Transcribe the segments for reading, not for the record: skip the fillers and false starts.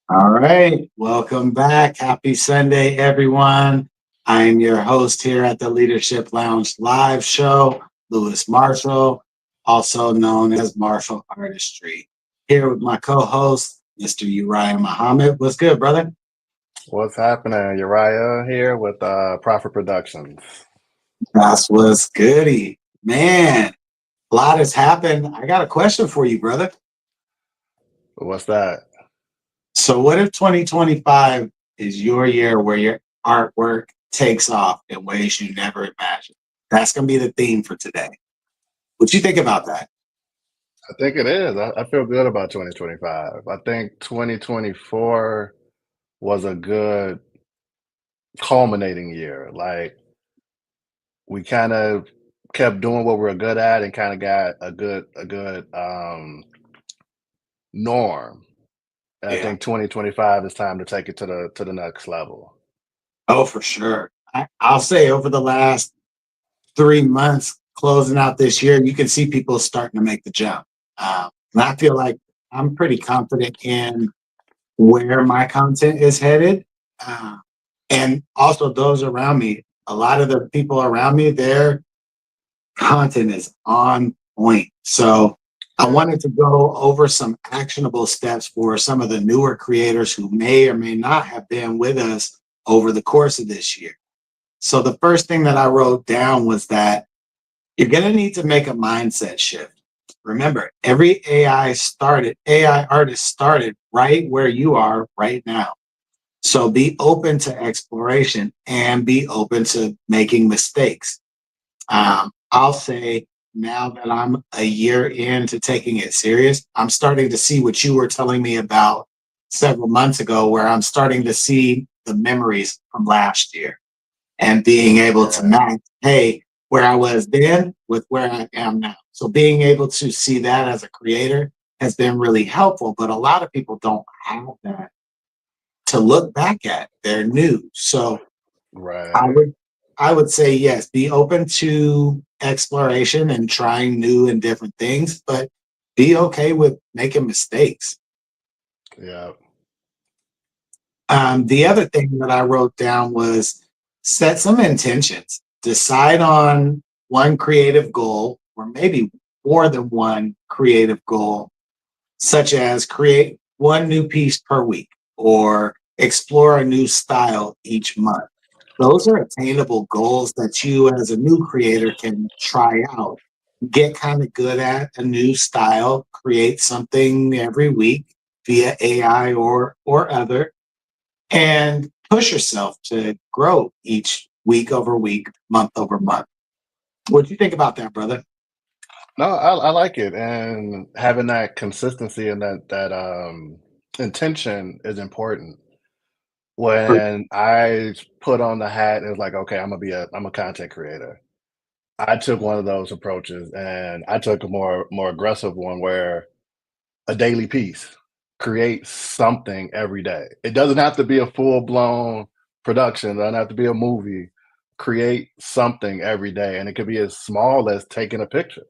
All right, welcome back. Happy Sunday, everyone. I am your host here at the Leadership Lounge live show, Lewis Marshall, also known as Marshall Artistry. Here with my co-host, Mr. Uriah Muhammad. What's good, brother? What's happening? Uriah here with Profit Productions. That's what's goody. Man, a lot has happened. I got a question for you, brother. What's that? So what if 2025 is your year where your artwork takes off in ways you never imagined? That's going to be the theme for today. What you think about that? I think it is. I feel good about 2025. I think 2024 was a good culminating year. Like we kind of kept doing what we were good at and kind of got a good norm. And I Yeah. think 2025 is time to take it to the next level. Oh, for sure. I'll say over the last 3 months, closing out this year, you can see people starting to make the jump. And I feel like I'm pretty confident in where my content is headed. Uh, and also those around me. A lot of the people around me, their content is on point. So I Yeah. wanted to go over some actionable steps for some of the newer creators who may or may not have been with us over the course of this year. So the first thing that I wrote down was that you're going to need to make a mindset shift. Remember, every AI artist started right where you are right now. So be open to exploration and be open to making mistakes. I'll say now that I'm a year into taking it serious, I'm starting to see what you were telling me about several months ago, where I'm starting to see the memories from last year and being able to Yeah. match, hey, where I was then with where I am now. So being able to see that as a creator has been really helpful, but a lot of people don't have that to look back at. They're new. So I Right. would I would say yes, be open to exploration and trying new and different things, but be okay with making mistakes. Yeah. The other thing that I wrote down was set some intentions. Decide on one creative goal, or maybe more than one creative goal, such as create one new piece per week or explore a new style each month. Those are attainable goals that you, as a new creator, can try out. Get kind of good at a new style, create something every week via AI or other, and push yourself to grow each week over week, month over month. What do you think about that, brother? No, I like it, and having that consistency and that intention is important. When I put on the hat, it was like, okay, I'm a content creator. I took one of those approaches, and I took a more aggressive one where a daily piece, create something every day. It doesn't have to be a full blown production. It doesn't have to be a movie. Create something every day, and it could be as small as taking a picture.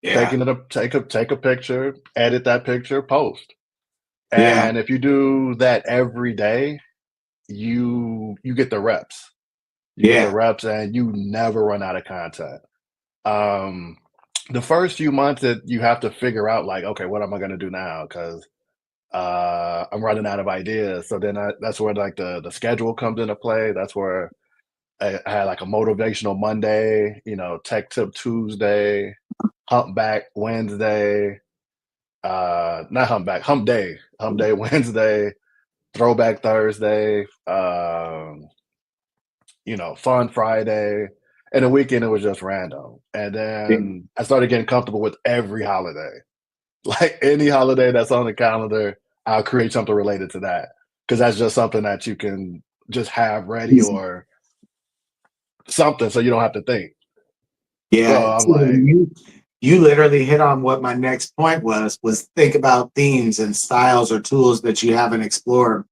Yeah, Take a picture, edit that picture, post. yeah, And if you do that every day, you get the reps. You get the yeah, reps and you never run out of content. Um the first few months that you have to figure out like, okay, what am I gonna do now? Because I'm running out of ideas. So then that's where like the schedule comes into play. That's where I had like a motivational Monday, tech tip Tuesday, humpback Wednesday, not humpback, hump day Wednesday, throwback Thursday, fun Friday, and the weekend it was just random. And yeah. then I started getting comfortable with every holiday. Like any holiday that's on the calendar, I'll create something related to that because that's just something that you can just have ready Easy. or something so you don't have to think. So Yeah. I'm So like, you literally hit on what my next point was think about themes and styles or tools that you haven't explored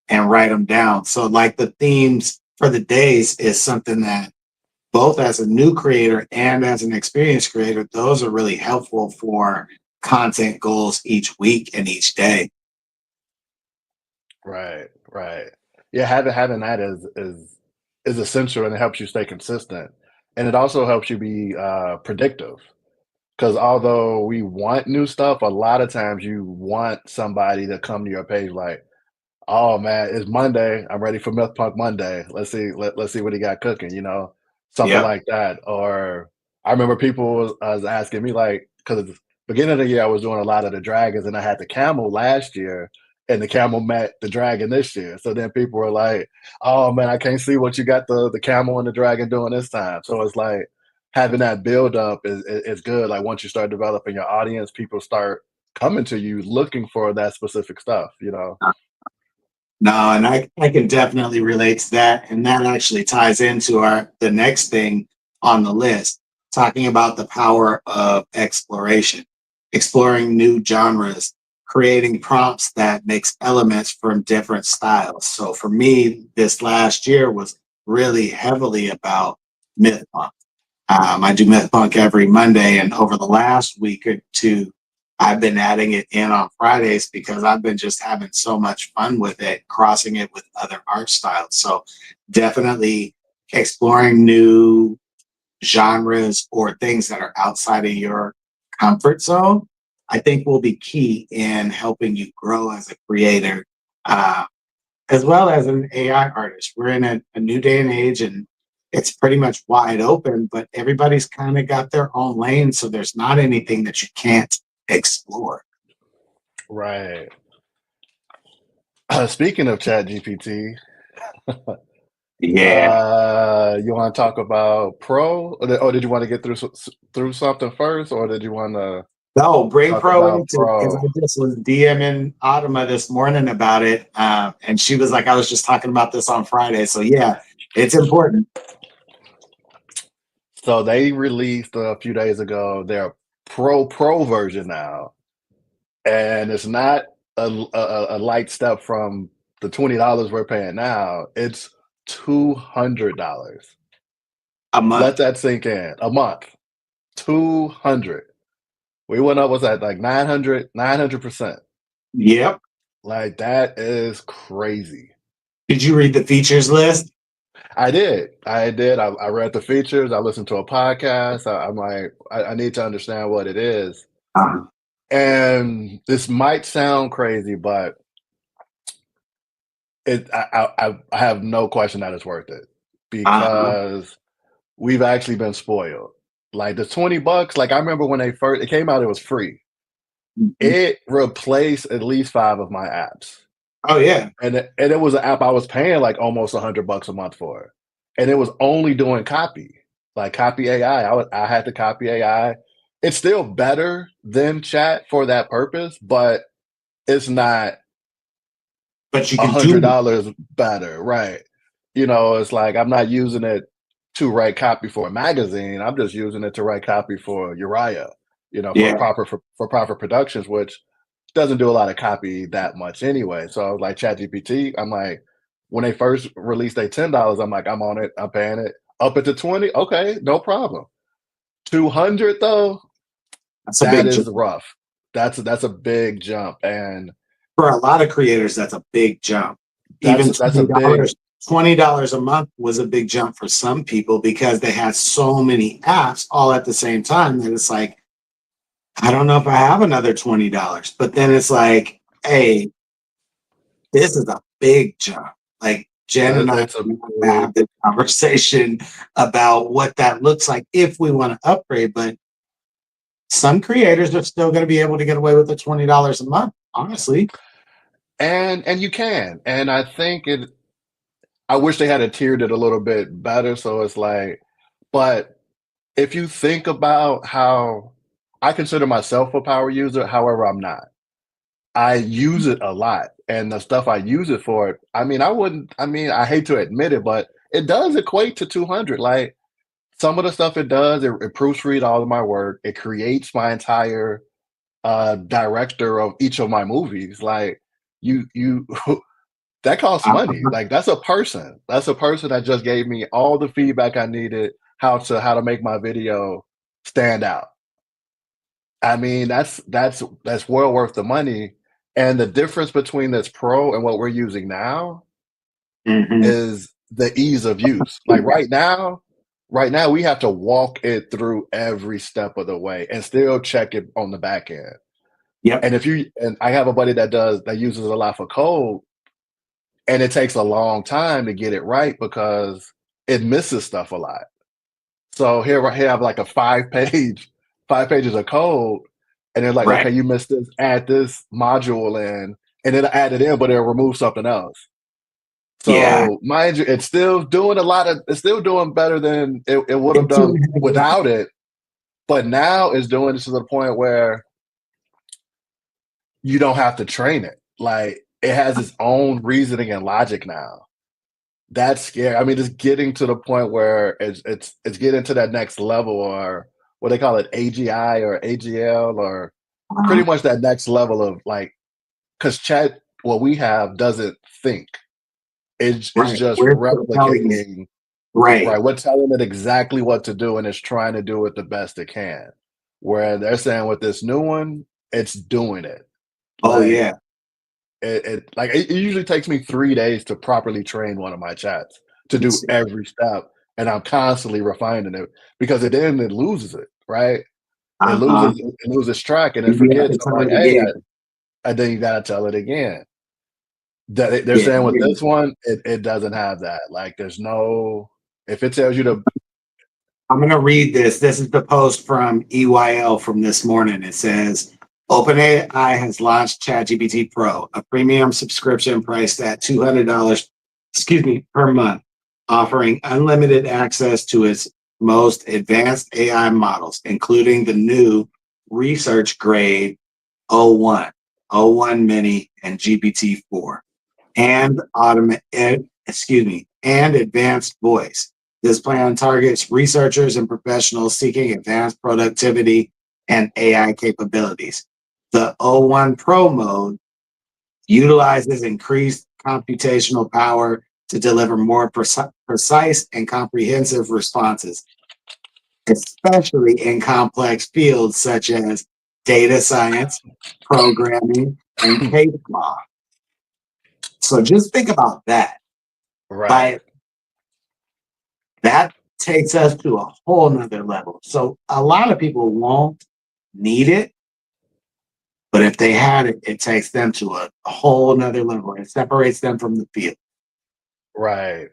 and write them down. So like the themes for the days is something that both as a new creator and as an experienced creator, those are really helpful for content goals each week and each day. Right, right. Yeah, having that is essential, and it helps you stay consistent, and it also helps you be predictive. Because although we want new stuff, a lot of times you want somebody to come to your page like, "Oh man, it's Monday. I'm ready for Myth Punk Monday. Let's see what he got cooking," something Yep. like that. Or I remember people was asking me like, because at the beginning of the year I was doing a lot of the dragons, and I had the camel last year, and the camel met the dragon this year. So then people were like, "Oh man, I can't see what you got the camel and the dragon doing this time." So it's like having that build up is good. Like once you start developing your audience, people start coming to you looking for that specific stuff. No, and I can definitely relate to that. And that actually ties into the next thing on the list, talking about the power of exploration, exploring new genres, creating prompts that mix elements from different styles. So for me, this last year was really heavily about myth punk. I do myth punk every Monday, and over the last week or two, I've been adding it in on Fridays because I've been just having so much fun with it, crossing it with other art styles. So definitely exploring new genres or things that are outside of your comfort zone, I think will be key in helping you grow as a creator, uh, as well as an AI artist. We're in a new day and age, and it's pretty much wide open, but everybody's kind of got their own lane. So there's not anything that you can't explore. Right. Speaking of Chat GPT, Yeah. you want to talk about Pro, or did you want to get through something first, or did you want to No, bring talk Pro about into it because Pro? I just was DMing Autumn this morning about it. And she was like, I was just talking about this on Friday. So yeah, it's important. So they released a few days ago their Pro version now, and it's not a light step from the $20 we're paying now. It's $200. A Let month. that sink in. A month, 200. We went up, was that like 900%? Yep. Like that is crazy. Did you read the features list? I did. I did. I read the features. I listened to a podcast. I'm like, I need to understand what it is. Uh, And this might sound crazy, but I have no question that it's worth it uh, because we've actually been spoiled. Like the $20, like I remember when it came out, it was free. mhm. It replaced at least 5 of my apps. Oh yeah. And it was an app I was paying like almost $100 a month for, and it was only doing copy, like copy AI. I had to copy AI. It's still better than chat for that purpose, but it's not But you a can hundred do. dollars better, right? It's like I'm not using it to write copy for a magazine. I'm just using it to write copy for Uriah, Yeah. for proper productions, which doesn't do a lot of copy that much anyway. So I was like, ChatGPT, I'm like, when they first released their $10, I'm like, I'm on it, I'm paying it. Up it to 20, okay, no problem. 200 though, That's a that big is jump. rough. That's a big jump. And For a lot of creators, that's a big jump. Even that's a big $20 a month was a big jump for some people because they had so many apps all at the same time that it's like, I don't know if I have another $20. But then it's like, hey, this is a big jump. Like Jen and I it's a have big the conversation about what that looks like if we want to upgrade. But some creators are still going to be able to get away with the $20 a month, honestly. and you can. And I wish they had a tiered it a little bit better. So it's like, but if you think about how I consider myself a power user, however, I'm not. I use it a lot. And the stuff I use it for, I hate to admit it, but it does equate to 200. Like some of the stuff it does, it proofread all of my work. It creates my entire director of each of my movies. Like you that costs I'm, money. Like that's a person. That's a person that just gave me all the feedback I needed how to make my video stand out. I mean, that's well worth the money. And the difference between this Pro and what we're using now Mhm. is the ease of use. Like right now we have to walk it through every step of the way and still check it on the back end. Yep. And I have a buddy that uses a lot for code, and it takes a long time to get it right because it misses stuff a lot. So here I have like a 5 pages of code, and they're like, Right. okay, you missed this, add this module in, and it'll add it in, but it'll remove something else. Yeah. So mind you, it's still doing better than it would have It's too done heavy. without it. But now it's doing this to the point where you don't have to train it. Like it has its own reasoning and logic now. That's scary. I mean, it's getting to the point where it's getting to that next level, or what they call it, AGI or AGL, or pretty Uh, much that next level of like, because chat, what we have doesn't think. It's right. just We're still telling it. replicating. Right. Right, we're telling it exactly what to do, and it's trying to do it the best it can. Where they're saying with this new one, it's doing it. Oh Like yeah. it usually takes me 3 days to properly train one of my chats to do It's, every step, and I'm constantly refining it because at the end it loses it, right? uh-huh. It loses track and it You have forgets. to I'm tell like, it hey, again. and then you gotta tell it again. That they're Yeah. saying with this one, it doesn't have that. Like there's no if it tells you to I'm going to read this. This is the post from EYL from this morning. It says, OpenAI has launched ChatGPT Pro, a premium subscription priced at $200, per month, offering unlimited access to its most advanced AI models, including the new research grade O1, O1 Mini, and GPT-4, and and advanced voice. This plan targets researchers and professionals seeking advanced productivity and AI capabilities. The O1 Pro mode utilizes increased computational power to deliver more precise and comprehensive responses, especially in complex fields such as data science, programming, and case law. So just think about that. right, Like that takes us to a whole nother level. So a lot of people won't need it, but if they had it, it takes them to a whole nother level. It separates them from the field. right.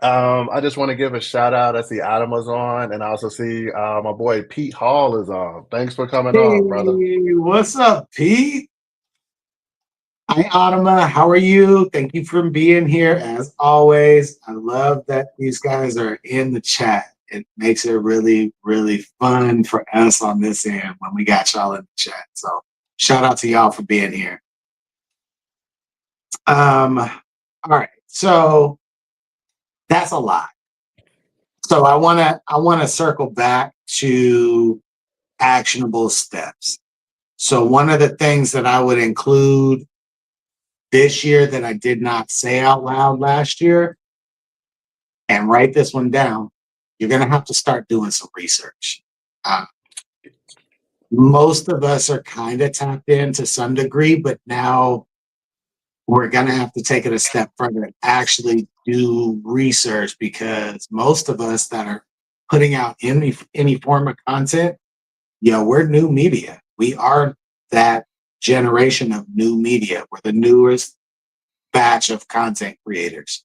I just want to give a shout out. I see Adama's on, and I also see my boy Pete Hall is on. Thanks for coming Hey, on, brother. what's up, Pete? Hi, Adama. How are you? Thank you for being here as always. I love that these guys are in the chat. It makes it really, really fun for us on this end when we got y'all in the chat. So shout out to y'all for being here. All right. So that's a lot. So I wanna circle back to actionable steps. So one of the things that I would include this year that I did not say out loud last year, and write this one down, you're gonna have to start doing some research. Uh, Most of us are kind of tapped in to some degree, but now we're going to have to take it a step further and actually do research, because most of us that are putting out any form of content, we're new media. We are that generation of new media. We're the newest batch of content creators.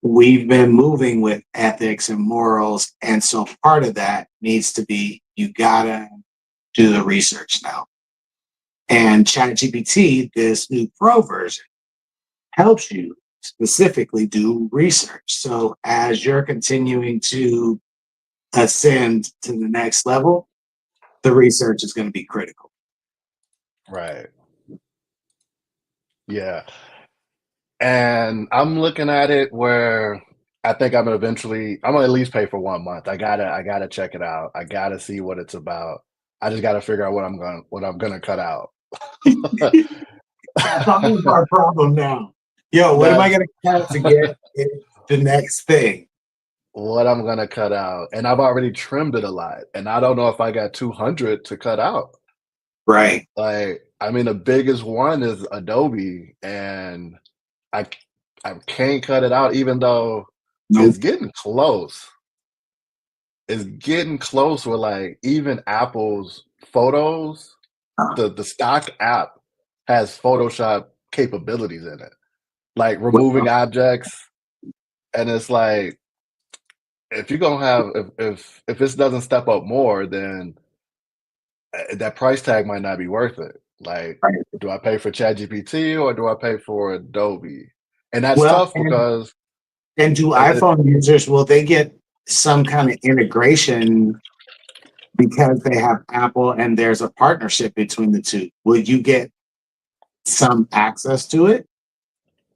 We've been moving with ethics and morals, and so part of that needs to be, you gotta do the research now. And ChatGPT, this new Pro version, helps you specifically do research. So as you're continuing to ascend to the next level, the research is going to be critical. Right. Yeah. And I'm looking at it where I think I'm gonna at least pay for 1 month. I gotta check it out. I gotta see what it's about. I just gotta figure out what I'm gonna cut out. That's always our problem now. Yo, what am I That's going to cut to get the next thing? what I'm gonna cut out. And I've already trimmed it a lot. And I don't know if I got 200 to cut out. Right. Like I mean, the biggest one is Adobe, and I c I can't cut it out even though it's Nope. getting close. It's getting close with, like, even Apple's Photos, Uh, the stock app has Photoshop capabilities in it, like removing well, objects, and it's like, if you're gonna have if this doesn't step up more, then, that price tag might not be worth it. Like, right. do I pay for ChatGPT or do I pay for Adobe? And that's Well, tough because and do it iPhone users, will they get some kind of integration because they have Apple and there's a partnership between the two? Will you get some access to it?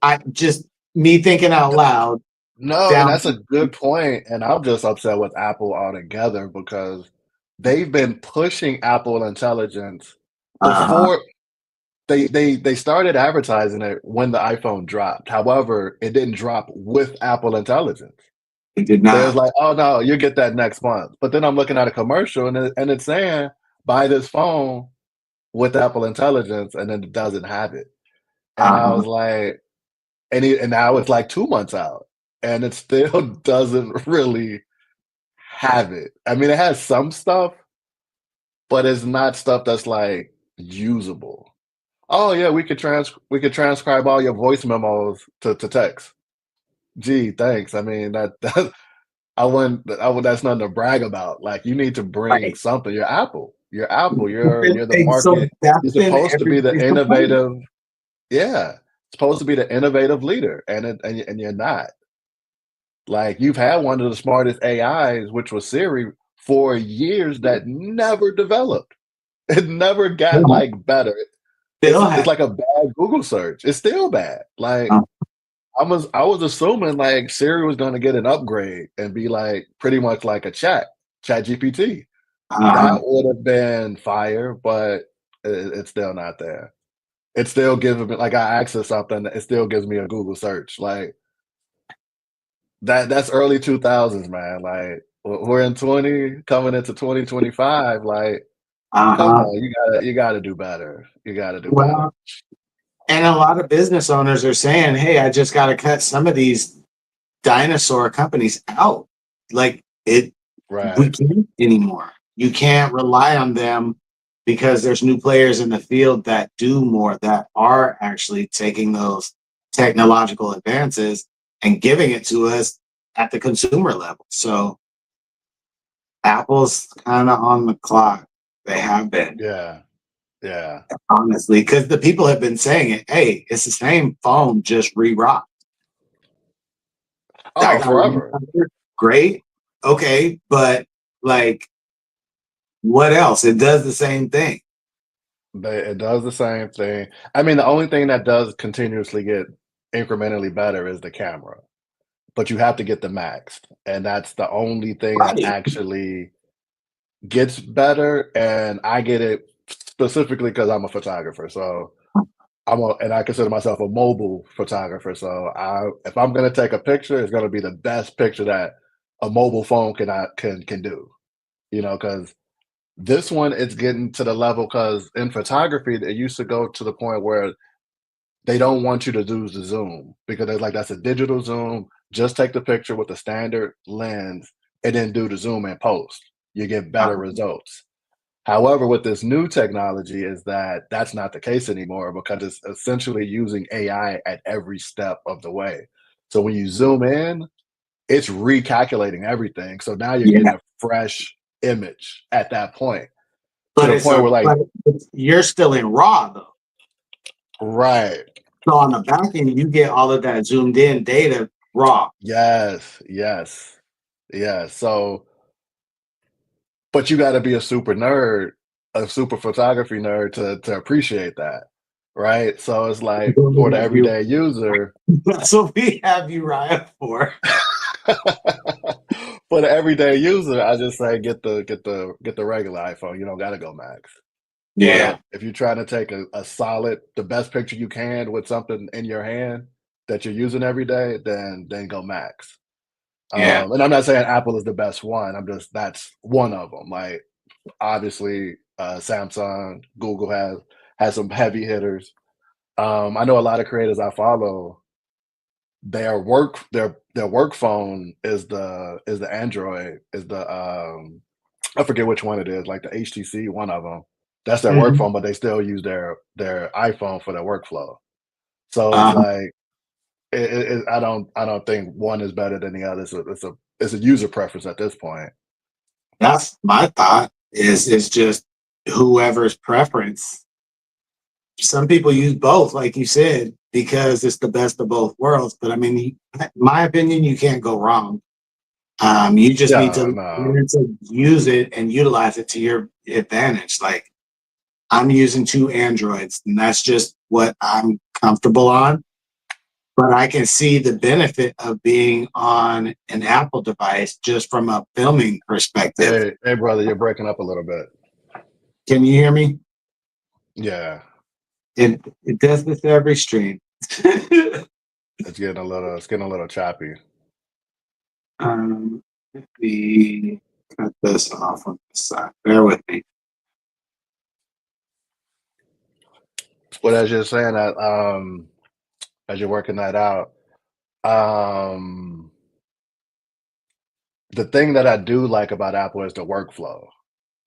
I just, me thinking out loud no, and down. that's a good point, and I'm just upset with Apple altogether because they've been pushing Apple Intelligence Uh-huh. before they started advertising it when the iPhone dropped. However, it didn't drop with Apple Intelligence. It did They was not. like, "Oh, no, you get that next month." But then I'm looking at a commercial and it's saying, "Buy this phone with Apple Intelligence," and then it doesn't have it. And I Uh-huh. was like and now it's like 2 months out, and it still doesn't really have it. I mean, it has some stuff, but it's not stuff that's, like, usable. "Oh, yeah, we could transcribe all your voice memos to text." Gee, thanks. I mean, that I would that's nothing to brag about. Like, you need to bring Right. something. You're Apple. You're Apple. You're the And so market. that's You're been supposed to be the everybody's complaint. innovative. Yeah, supposed to be the innovative leader, and you're not. Like, you've had one of the smartest AIs, which was Siri, for years that never developed. It never got, Still like, better. still It's have. like a bad Google search. It's still bad. Like, Uh, I was assuming, like, Siri was gonna get an upgrade and be, like, pretty much like a ChatGPT. uh, That would have been fire, but it's still not there. It still gives me like, I access something, it still gives me a Google search, like, that's early 2000s, man, like, we're in 20 coming into 2025, like, come uh-huh. on, you gotta do better. You gotta do better. Well, and a lot of business owners are saying, hey, I just got to cut some of these dinosaur companies out. Like it, we Right. can't anymore. You can't rely on them because there's new players in the field that do more, that are actually taking those technological advances and giving it to us at the consumer level. So Apple's kind of on the clock. They have been, Yeah. Yeah. honestly, because the people have been saying it. Hey, it's the same phone, just re-rocked. I Oh, got one forever. covered. Great. Okay. But like, what else? It does the same thing. But it does the same thing. I mean, the only thing that does continuously get incrementally better is the camera, but you have to get the max, and that's the only thing that Right. actually gets better, and I get it specifically because 'cause I'm a photographer, so and I consider myself a mobile photographer, so I if I'm gonna take a picture, it's gonna be the best picture that a mobile phone can do, because this one, it's getting to the level because in photography, it used to go to the point where they don't want you to use the zoom because they're like, that's a digital zoom. Just take the picture with the standard lens and then do the zoom and post. You get better results. However, with this new technology is that that's not the case anymore because it's essentially using AI at every step of the way. So when you zoom in, it's recalculating everything. So now you're getting Yeah. a fresh image at that point to But the it's point a, where like, but you're still in raw though. right. So on the back end, you get all of that zoomed in data raw. Yes, yes, yes. So, but you got to be a super nerd, a super photography nerd to appreciate that, right? So it's like for the everyday user, That's what we have Uriah for. for the everyday user, I just say get the regular iPhone. You don't got to go max. Yeah. But if you're trying to take a solid, the best picture you can with something in your hand that you're using every day, then go max. Yeah. And I'm not saying Apple is the best one. I'm just that's one of them. Like obviously, Samsung, Google has. has some heavy hitters. I know a lot of creators I follow, their work phone is the Android, is the I forget which one it is, like the HTC, one of them. That's their work Mhm. phone, but they still use their iPhone for their workflow. So it's Uh, like I don't think one is better than the other. It's a user preference at this point. that's my thought. Is it's just whoever's preference. Some people use both, like you said, because it's the best of both worlds. But I mean, my opinion, you can't go wrong. You just need Yeah, to no. learn to use it and utilize it to your advantage. Like I'm using two Androids, and that's just what I'm comfortable on. But I can see the benefit of being on an Apple device just from a filming perspective. Hey, brother, you're breaking up a little bit. Can you hear me? Yeah, It does this every stream. it's getting a little choppy. Let me cut this off on the side. Bear with me. But as you're saying that, as you're working that out, um, the thing that I do like about Apple is the workflow.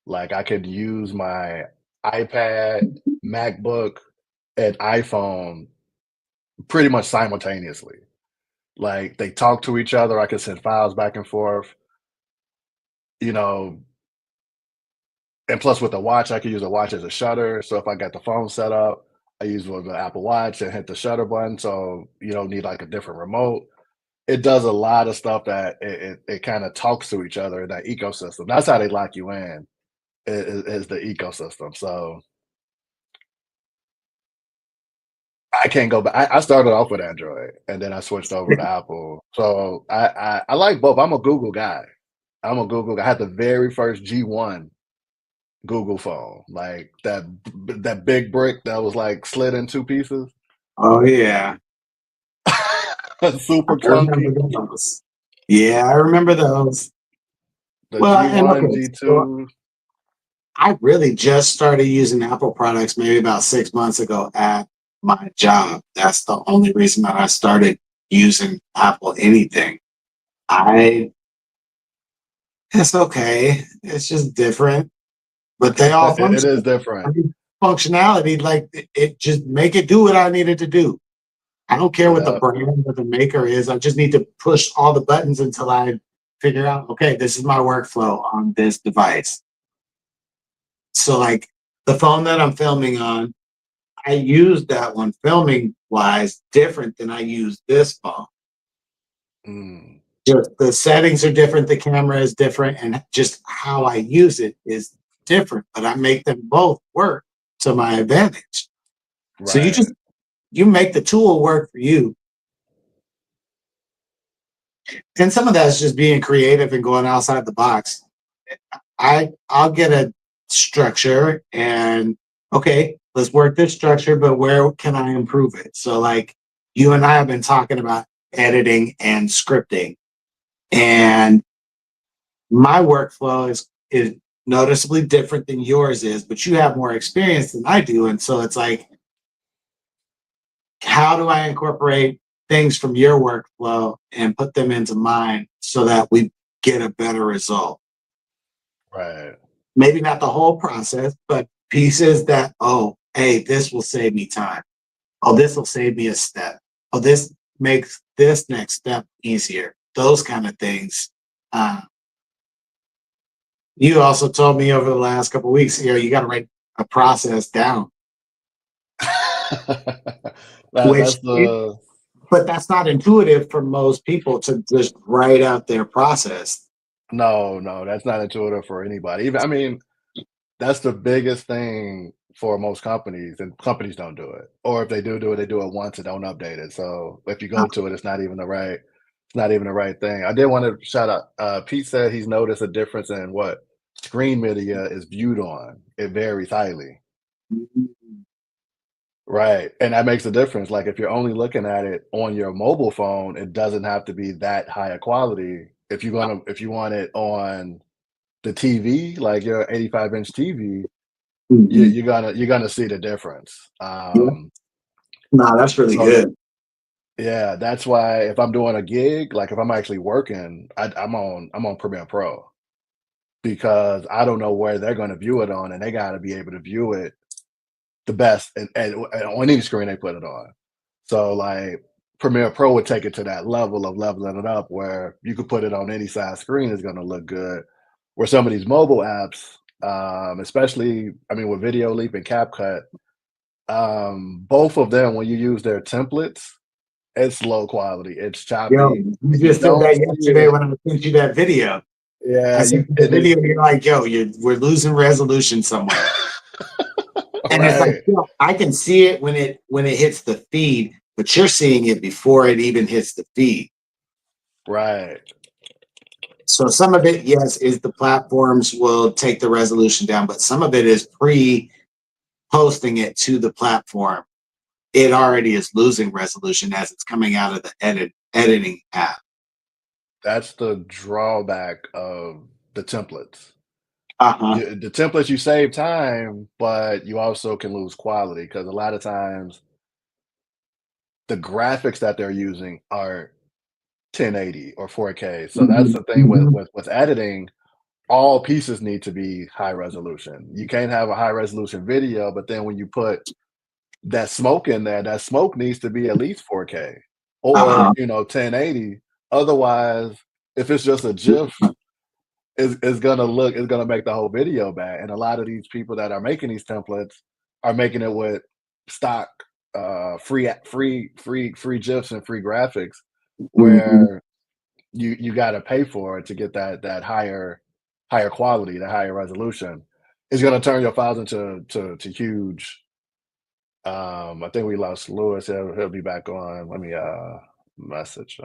Like I could use my iPad, MacBook, and iPhone pretty much simultaneously. Like they talk to each other. I can send files back and forth. You know, and plus with the watch, I could use a watch as a shutter. So if I got the phone set up, I use the Apple Watch and hit the shutter button. So you don't need like a different remote. It does a lot of stuff that it kind of talks to each other in that ecosystem. That's how they lock you in is the ecosystem. So I can't go back. I started off with Android and then I switched over to Apple. So I like both. I'm a Google guy. I'm a Google guy. I had the very first G1 Google phone, like that big brick that was like slid in two pieces. Oh yeah, I Super remember clunky. those. Yeah, I remember those. The Well, and G1, okay, so G2. I really just started using Apple products maybe about 6 months ago at my job. That's the only reason that I started using Apple anything. I It's okay. It's just different, but they all It is function. I different. mean, functionality, like it just make it do what I needed to do. I don't care what the Yeah, brand or the maker is. I just need to push all the buttons until I figure out, okay, this is my workflow on this device. So like the phone that I'm filming on, I use that one filming wise different than I use this phone. mm, Just the settings are different, the camera is different, and just how I use it is different, but I make them both work to my advantage. So right, you make the tool work for you. And some of that is just being creative and going outside the box. I'll get a structure and okay, let's work this structure, but where can I improve it? So like you and I have been talking about editing and scripting, and my workflow is noticeably different than yours is, but you have more experience than I do. And so it's like, how do I incorporate things from your workflow and put them into mine so that we get a better result? right, Maybe not the whole process, but pieces that, oh, hey, this will save me time. Oh, this will save me a step. Oh, this makes this next step easier. Those kind of things. Uh, you also told me over the last couple of weeks, you got to write a process down, which that's the but that's not intuitive for most people to just write out their process. no, no, that's not intuitive for anybody. Even I mean, that's the biggest thing for most companies, and companies don't do it. Or if they do it, they do it once and don't update it. So if you go to it, it's not even the right thing. I did want to shout out. Pete said he's noticed a difference in what screen media is viewed on. It varies highly. Right, and that makes a difference, like, if you're only looking at it on your mobile phone, it doesn't have to be that high a quality. If you want it on the TV, like your 85-inch TV, Mhm. you're gonna see the difference. Yeah. No, that's really So good. yeah, that's why if I'm doing a gig, like if I'm actually working, I'm on Premiere Pro because I don't know where they're gonna view it on, and they gotta be able to view it the best and on any screen they put it on. So like Premiere Pro would take it to that level of leveling it up where you could put it on any size screen, it's gonna look good. Where some of these mobile apps, especially I mean with Video Leap and CapCut, both of them when you use their templates, it's low quality, it's Yo, choppy. you You just said don't that see yesterday it. when I sent you that video. I Yeah, sent you you the and it's video, and you're like, yo, we're losing resolution somewhere. And it's like, right, yo, I can see it when it hits the feed, but you're seeing it before it even hits the feed. right. So some of it, yes, is the platforms will take the resolution down, but some of it is pre-posting it to the platform. It already is losing resolution as it's coming out of the editing app. That's the drawback of the templates. Uh-huh. The templates you save time, but you also can lose quality because a lot of times the graphics that they're using are 1080 or 4K. So that's Mhm, the thing with mhm, with editing. All pieces need to be high resolution. You can't have a high resolution video, but then when you put that smoke in there, that smoke needs to be at least 4K or uh-huh. 1080. Otherwise, if it's just a GIF, it's gonna make the whole video bad. And a lot of these people that are making these templates are making it with stock free GIFs and free graphics Mhm. where you gotta pay for it to get that higher quality, the higher resolution. It's gonna turn your files into to huge. I think we lost Lewis. He'll be back on. Let me message.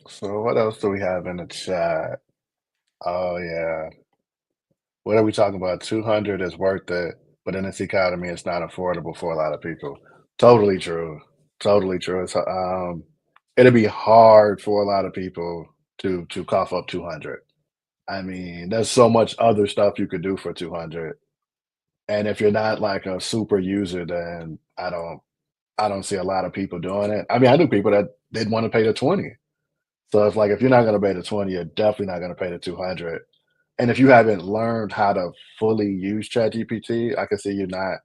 So what else do we have in the chat? Oh yeah. What are we talking about? 200 is worth it, but in this economy, it's not affordable for a lot of people. Totally true. Totally true. It'll be hard for a lot of people to cough up 200. I mean, there's so much other stuff you could do for 200. And if you're not like a super user, then I don't see a lot of people doing it. I mean, I knew people that didn't want to pay the 20. So it's like if you're not going to pay the 20, you're definitely not going to pay the 200. And if you haven't learned how to fully use ChatGPT, I can see you not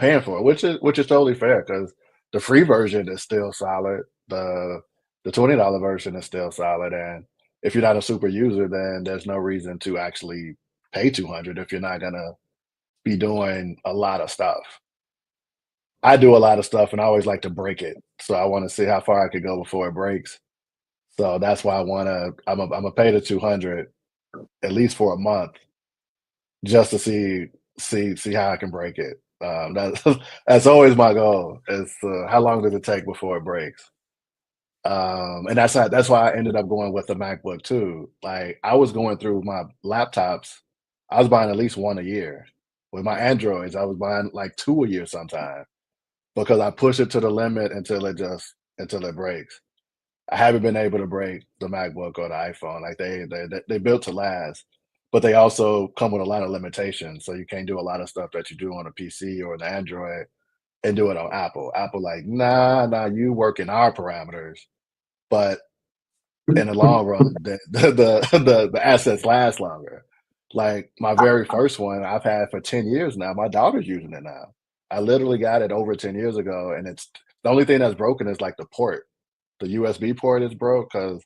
paying for it, which is totally fair because the free version is still solid. The $20 version is still solid, and if you're not a super user, then there's no reason to actually pay 200 if you're not gonna be doing a lot of stuff. I do a lot of stuff, and I always like to break it, so I want to see how far I could go before it breaks. So that's why I'm a pay the 200 at least for a month just to see how I can break it. That's that's always my goal. Is how long does it take before it breaks? And that's why I ended up going with the MacBook too. Like I was going through my laptops, I was buying at least one a year. With my Androids, I was buying like two a year sometimes because I push it to the limit until it breaks. I haven't been able to break the MacBook or the iPhone. Like they built to last, but they also come with a lot of limitations. So you can't do a lot of stuff that you do on a PC or an Android and do it on Apple. Apple like, nah, you work in our parameters. But in the long run, the assets last longer. Like my very first one I've had for 10 years now. My daughter's using it now. I literally got it over 10 years ago, and it's the only thing that's broken is like the port. The USB port is broke because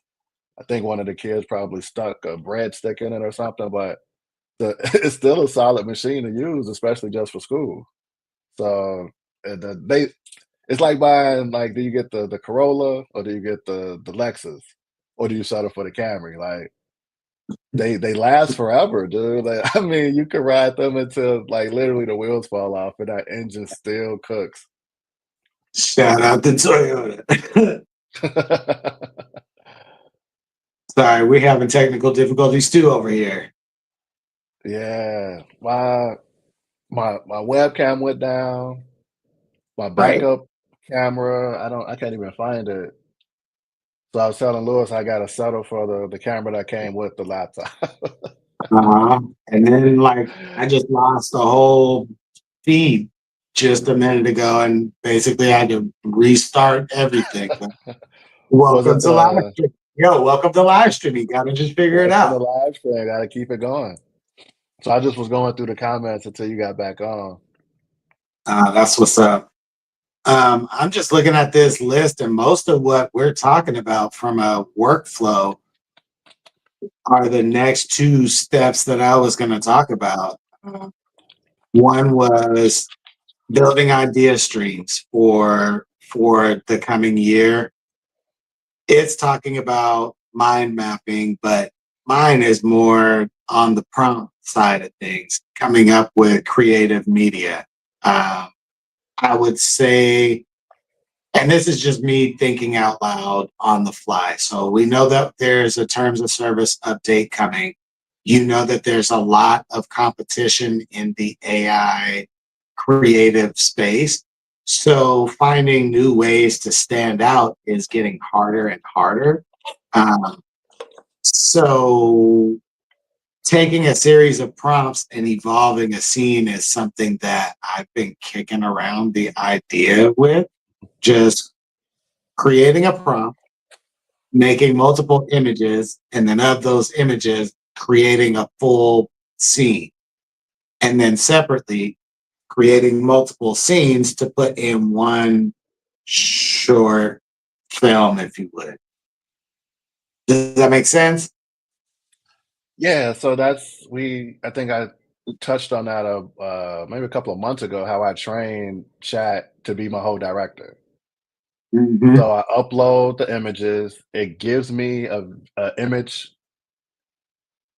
I think one of the kids probably stuck a breadstick in it or something, but it's still a solid machine to use, especially just for school. So they it's like buying like do you get the Corolla or do you get the Lexus or do you settle for the Camry? Like they last forever, dude. Like, I mean, you can ride them until like literally the wheels fall off and that engine still cooks. Shout out to Toyota. Sorry, we're having technical difficulties too over here. Yeah, my webcam went down. My Right. backup camera, I can't even find it. So I was telling Lewis I gotta settle for the camera that came with the laptop. And then like I just lost the whole feed just a minute ago and basically I had to restart everything. But Was welcome it to live the stream. Yo, welcome to live stream. You gotta just figure it welcome to out. live stream, gotta keep it going. So I just was going through the comments until you got back on. That's what's up. I'm just looking at this list, and most of what we're talking about from a workflow are the next two steps that I was going to talk about. One was building idea streams for the coming year. It's talking about mind mapping, but mine is more on the prompt side of things, coming up with creative media. Um, I would say, and this is just me thinking out loud on the fly. So we know that there's a terms of service update coming. You know that there's a lot of competition in the AI creative space. So finding new ways to stand out is getting harder and harder. Um, so taking a series of prompts and evolving a scene is something that I've been kicking around the idea with. Just creating a prompt, making multiple images, and then of those images, creating a full scene. And then separately, creating multiple scenes to put in one short film, if you would. Does that make sense? Yeah, so that's I think I touched on that maybe a couple of months ago, how I trained chat to be my whole director. Mm-hmm. So I upload the images, a image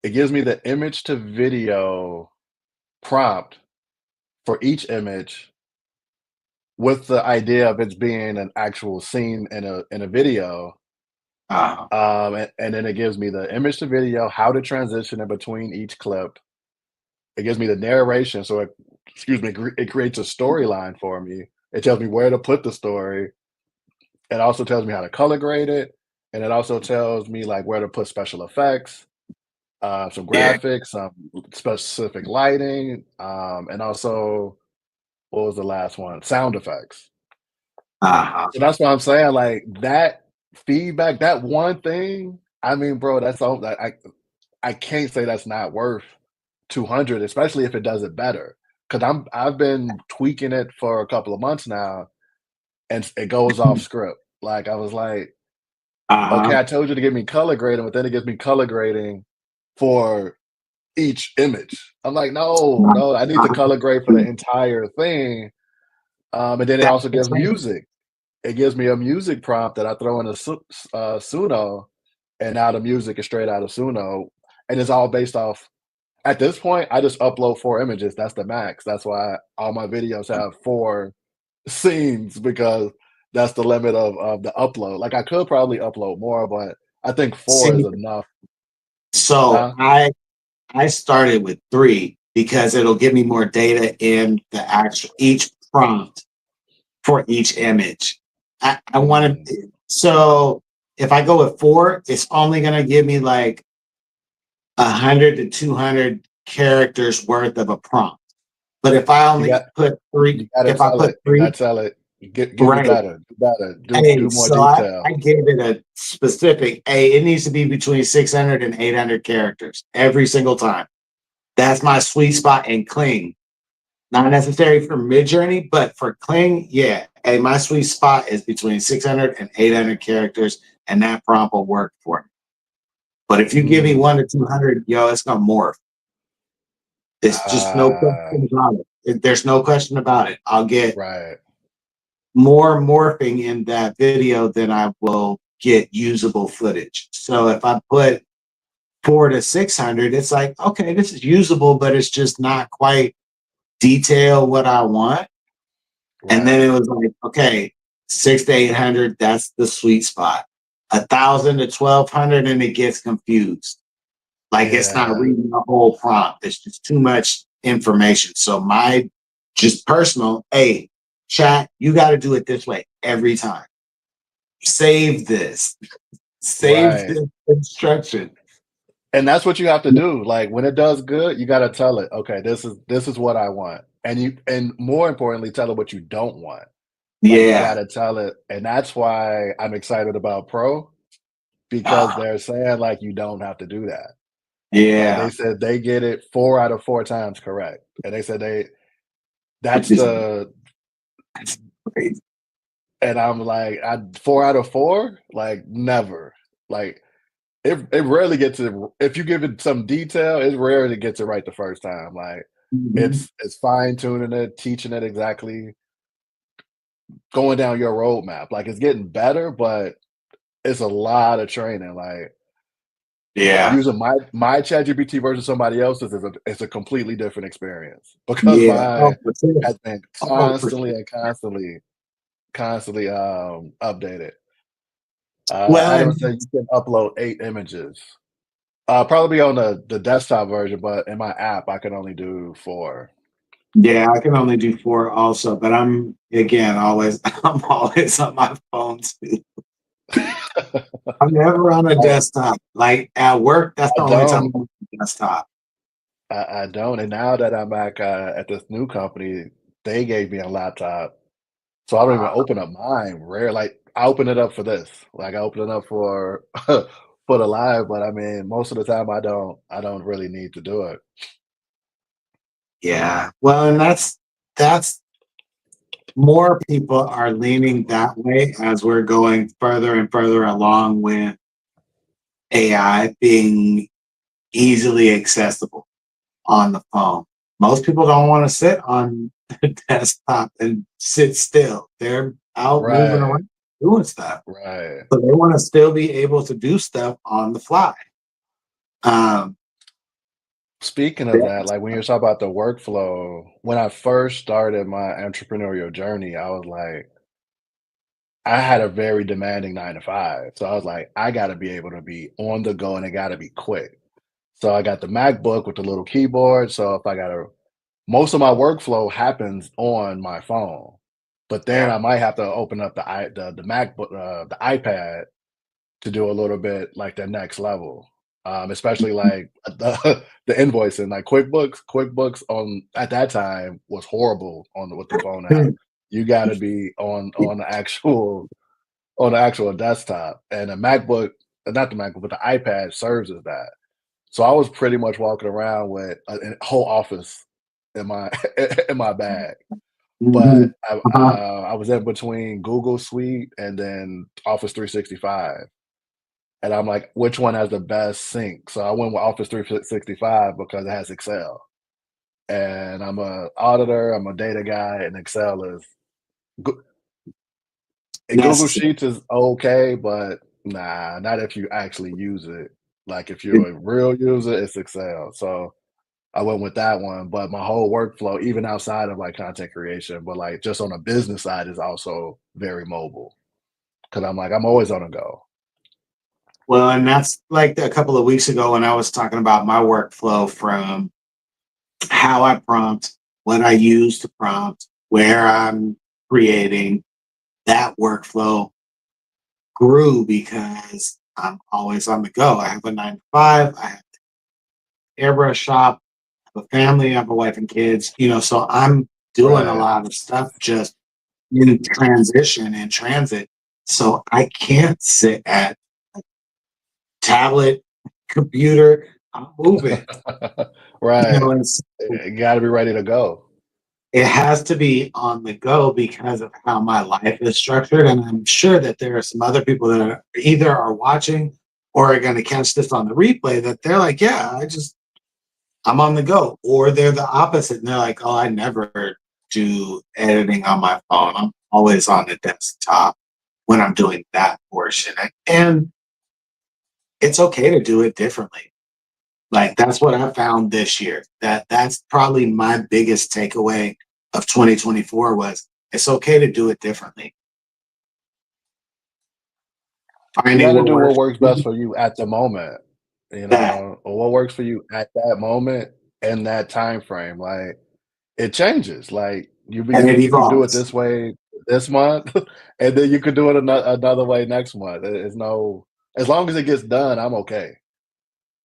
it gives me the image to video prompt for each image with the idea of it being an actual scene in a video. Uh, And then it gives me the image to video, how to transition in between each clip. It gives me the narration, so it creates a storyline for me. It tells me where to put the story. It also tells me how to color grade it, and it also tells me like where to put special effects, some yeah. graphics, some specific lighting, and also what was the last one? Sound effects. Uh, So that's what I'm saying. Like that feedback, that one thing. I mean, bro, that's all. I can't say that's not worth 200, especially if it does it better. Because I've been tweaking it for a couple of months now, and it goes off script. Like I was like, okay, uh, I told you to give me color grading, but then it gives me color grading for each image. I'm like, no, no, I need to color grade for the entire thing. And then it That's also gives music. It gives me a music prompt that I throw in a Suno, and now the music is straight out of Suno, and it's all based off. At this point, I just upload 4 images. That's the max. That's why all my videos have 4 scenes because that's the limit of the upload. Like I could probably upload more, but I think 4 is see, enough. so Huh? I started with three because it'll give me more data in the actual each prompt for each image. I want Mm, to, so if I go with four, it's only going to give me like 100 to 200 characters worth of a prompt. But if I you only got put three, you gotta if I tell put it. You three, gotta tell it. Give me right. better. Do better. Hey, Do more so detail. I gave it a specific, hey, it needs to be between 600 and 800 characters every single time. That's my sweet spot in Kling. Not necessary for MidJourney, but for Kling, yeah. Hey, my sweet spot is between 600 and 800 characters, and that prompt will work for me. But if you give me Mm, 1 to 200, yo, it's gonna morph. It's just no ah, question about it. There's no question about it. I'll get right. more morphing in that video than I will get usable footage. So if I put 4 to 600, it's like, okay, this is usable, but it's just not quite detail what I want. And then Right. it was like, okay, 6 to 800, that's the sweet spot. 1,000 to 1,200, and it gets confused. Like it's not Yeah, reading the whole prompt. It's just too much information. So my just personal, hey, chat, you got to do it this way every time. Save this. Save right. this instruction. And that's what you have to do. Like when it does good, you got to tell it, okay, this is what I want. And more importantly, tell it what you don't want. Like you got Yeah. to tell it, and that's why I'm excited about Pro because Uh, they're saying like you don't have to do that. Like they yeah. said they get it 4 out of 4 times correct. And they said Which that's is the crazy. and I'm like, 4 out of 4? Like never. Like it rarely gets it if you give it some detail, it rarely gets it right the first time. Like Mhm. it's fine tuning it, teaching it exactly, going down your roadmap. Like it's getting better, but it's a lot of training. Like Yeah. using my ChatGPT versus somebody else's is it's a completely different experience because Yeah. mine Oh, for sure. has been Oh, for constantly sure. and constantly updated. Well, I and would say you can upload 8 images. Probably on the desktop version, but in my app, I can only do 4. yeah, I can only do 4 also, but I'm again always I'm always on my phone too. I'm never on a I desktop. Like at work, that's I the only time don't. I'm on the desktop. I don't, and now that I'm back, at this new company, they gave me a laptop, so I don't even Uh, open up mine. Rare, like, I open it up for this. Like, I open it up for for the live, but, I mean, most of the time, I don't really need to do it. yeah. Well, and that's more people are leaning that way as we're going further and further along with AI being easily accessible on the phone. Most people don't want to sit on the desktop and sit still. They're out moving Right, around doing stuff. right. So they want to still be able to do stuff on the fly. Um, Speaking of that, that's- like, when you're talking about the workflow, when I first started my entrepreneurial journey, I was like I had a very demanding 9 to 5, so I was like, "I gotta be able to be on the go, and it gotta be quick." So I got the MacBook with the little keyboard, so if I gotta most of my workflow happens on my phone, but then yeah. I might have to open up the MacBook, the iPad to do a little bit like the next level, especially like the invoicing, like QuickBooks on at that time was horrible on with the phone app. You gotta be on the actual desktop, and a MacBook not the MacBook, but the iPad serves as that. So I was pretty much walking around with a whole office in my in my bag. But Mhm. Uh-huh. I was in between Google Suite and then Office 365, and I'm like, which one has the best sync? So I went with Office 365 because it has Excel, and I'm a auditor, I'm a data guy, and Excel is Goo- and Google Necessary. Sheets is okay, but nah, not if you actually use it. Like if It- you're a real user, it's Excel. So I went with that one, but my whole workflow, even outside of like content creation, but like just on a business side, is also very mobile because I'm like I'm always on the go. Well, and that's like a couple of weeks ago when I was talking about my workflow from how I prompt, what I use to prompt, where I'm creating. That workflow grew because I'm always on the go. I have a 9 to 5. I have an airbrush shop. I have a family. I have a wife and kids. So I'm doing a Right. lot of stuff just in transition and transit. So I can't sit at tablet, computer. I'm moving. Right. And so You gotta be ready to go. it has to be on the go because of how my life is structured. And I'm sure that there are some other people that are either are watching or are going to catch this on the replay that they're like, yeah, I'm on the go. Or they're the opposite. And they're like, oh, I never do editing on my phone. I'm always on the desktop when I'm doing that portion. And it's okay to do it differently. Like that's what I found this year. That's probably my biggest takeaway of 2024 was it's okay to do it differently. You finding got to what do what works works for best you. for you at the moment, That or what works for you at that moment in that time frame. Like it changes. Like and it you could do it evolves. this way this month, and then you could do it another way next month. It's no, as long as it gets done, I'm okay.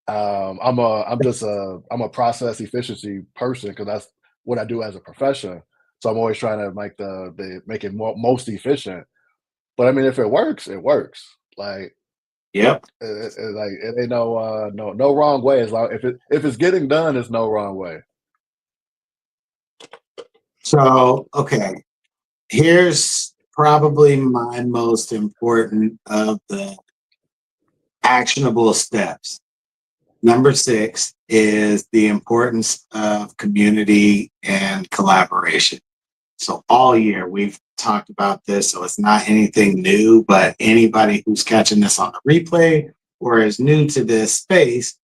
I'm a process efficiency person because that's what I do as a profession. So I'm always trying to make the make it most efficient. But I mean, if it works, it works. Like Yep. like it ain't no wrong way as long if it's getting done, it's no wrong way. So, okay, here's probably my most important of the actionable steps. Number 6 is the importance of community and collaboration. So all year we've talked about this, so it's not anything new, but anybody who's catching this on the replay or is new to this space,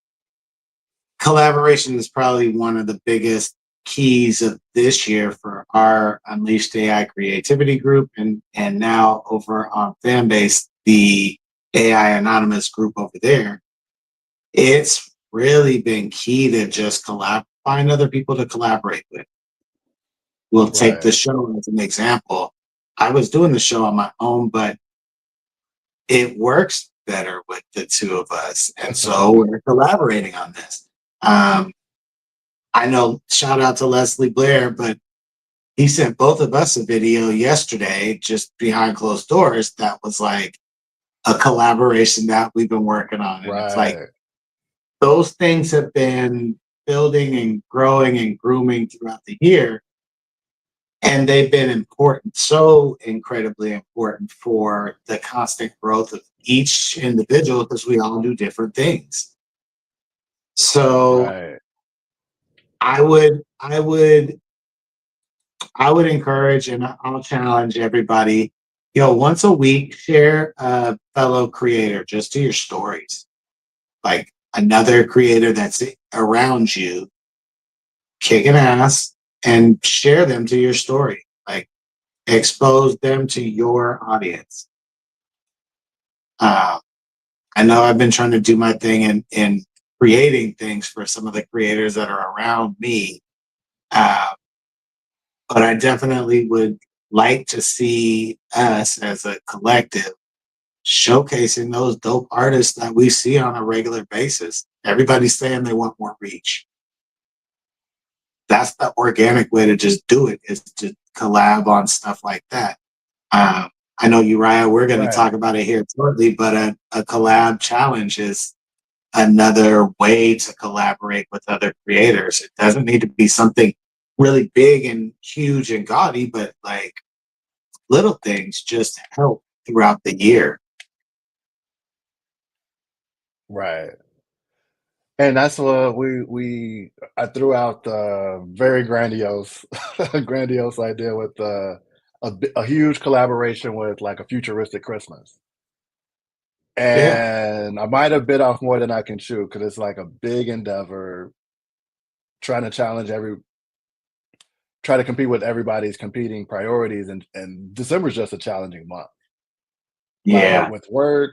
collaboration is probably one of the biggest keys of this year for our Unleashed AI creativity group, and now over on Fanbase, the AI Anonymous group over there. It's really been key to just find other people to collaborate with. We'll take the Right. show as an example. I was doing the show on my own, but it works better with the two of us. And so we're collaborating on this. Um, I know, shout out to Leslie Blair, but he sent both of us a video yesterday, just behind closed doors, that was like a collaboration that we've been working on. And it's like Right. those things have been building and growing and grooming throughout the year. And they've been important, so incredibly important for the constant growth of each individual because we all do different things. So Right. I would, I would, I would encourage and I'll challenge everybody, once a week, share a fellow creator just to your stories, like another creator that's around you, kicking ass, and share them to your story. Like expose them to your audience. Uh, I know I've been trying to do my thing in creating things for some of the creators that are around me, uh, but I definitely would like to see us as a collective showcasing those dope artists that we see on a regular basis. Everybody's saying they want more reach. That's the organic way to just do it, is to collab on stuff like that. Um, I know Uriah, we're going to Right. talk about it here shortly, but a collab challenge is another way to collaborate with other creators. It doesn't need to be something really big and huge and gaudy, but like little things just help throughout the year. Right. And that's what we I threw out the very grandiose grandiose idea with a huge collaboration with like a futuristic Christmas. Yeah. And I might have bit off more than I can chew because it's like a big endeavor trying to try to compete with everybody's competing priorities, and December's just a challenging month. Like Yeah. with work,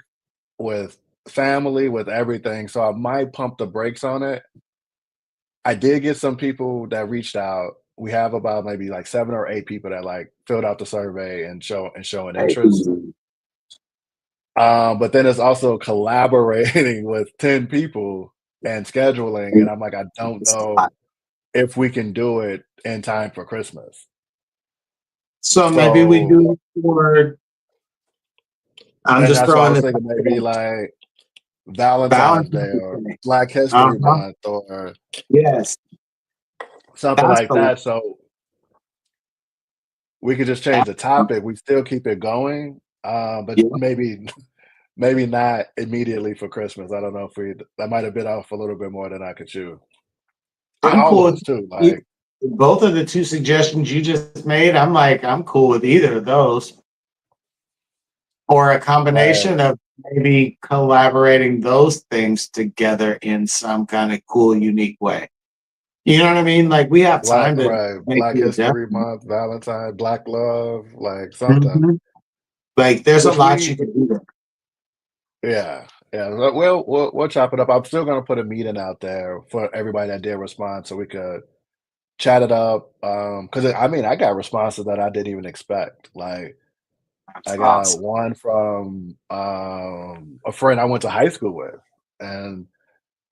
with family, with everything. So I might pump the brakes on it. I did get some people that reached out. We have about maybe like 7 or 8 people that like filled out the survey and showing interest. Hey. But then it's also collaborating with 10 people and scheduling. And I'm like, I don't It's a lot. know if we can do it in time for Christmas. So maybe we So, do it for, I'm and just that's why I throwing was this thinking out maybe there, like Valentine's Day Valentine's or Day. Black History Uh-huh. Month or Yes. something That's like the that. So we could just change that's the the- topic. We still keep it going, but yeah. maybe not immediately for Christmas. I don't know if we that might have bit off a little bit more than I could chew. And I'm all cool of with us too. e- Like, both of the two suggestions you just made. I'm like, I'm cool with either of those. Or a right, combination of maybe collaborating those things together in some kind of cool, unique way. You know what I mean? Like we have time to make Black the History adjustment. Month, Valentine, Black Love, like something. Mhm. Like there's a Which lot you can do there. Yeah, yeah. We'll chop it up. I'm still gonna put a meeting out there for everybody that did respond, so we could chat it up. Because I mean, I got responses that I didn't even expect. Like, That's I got awesome. one from a friend I went to high school with, and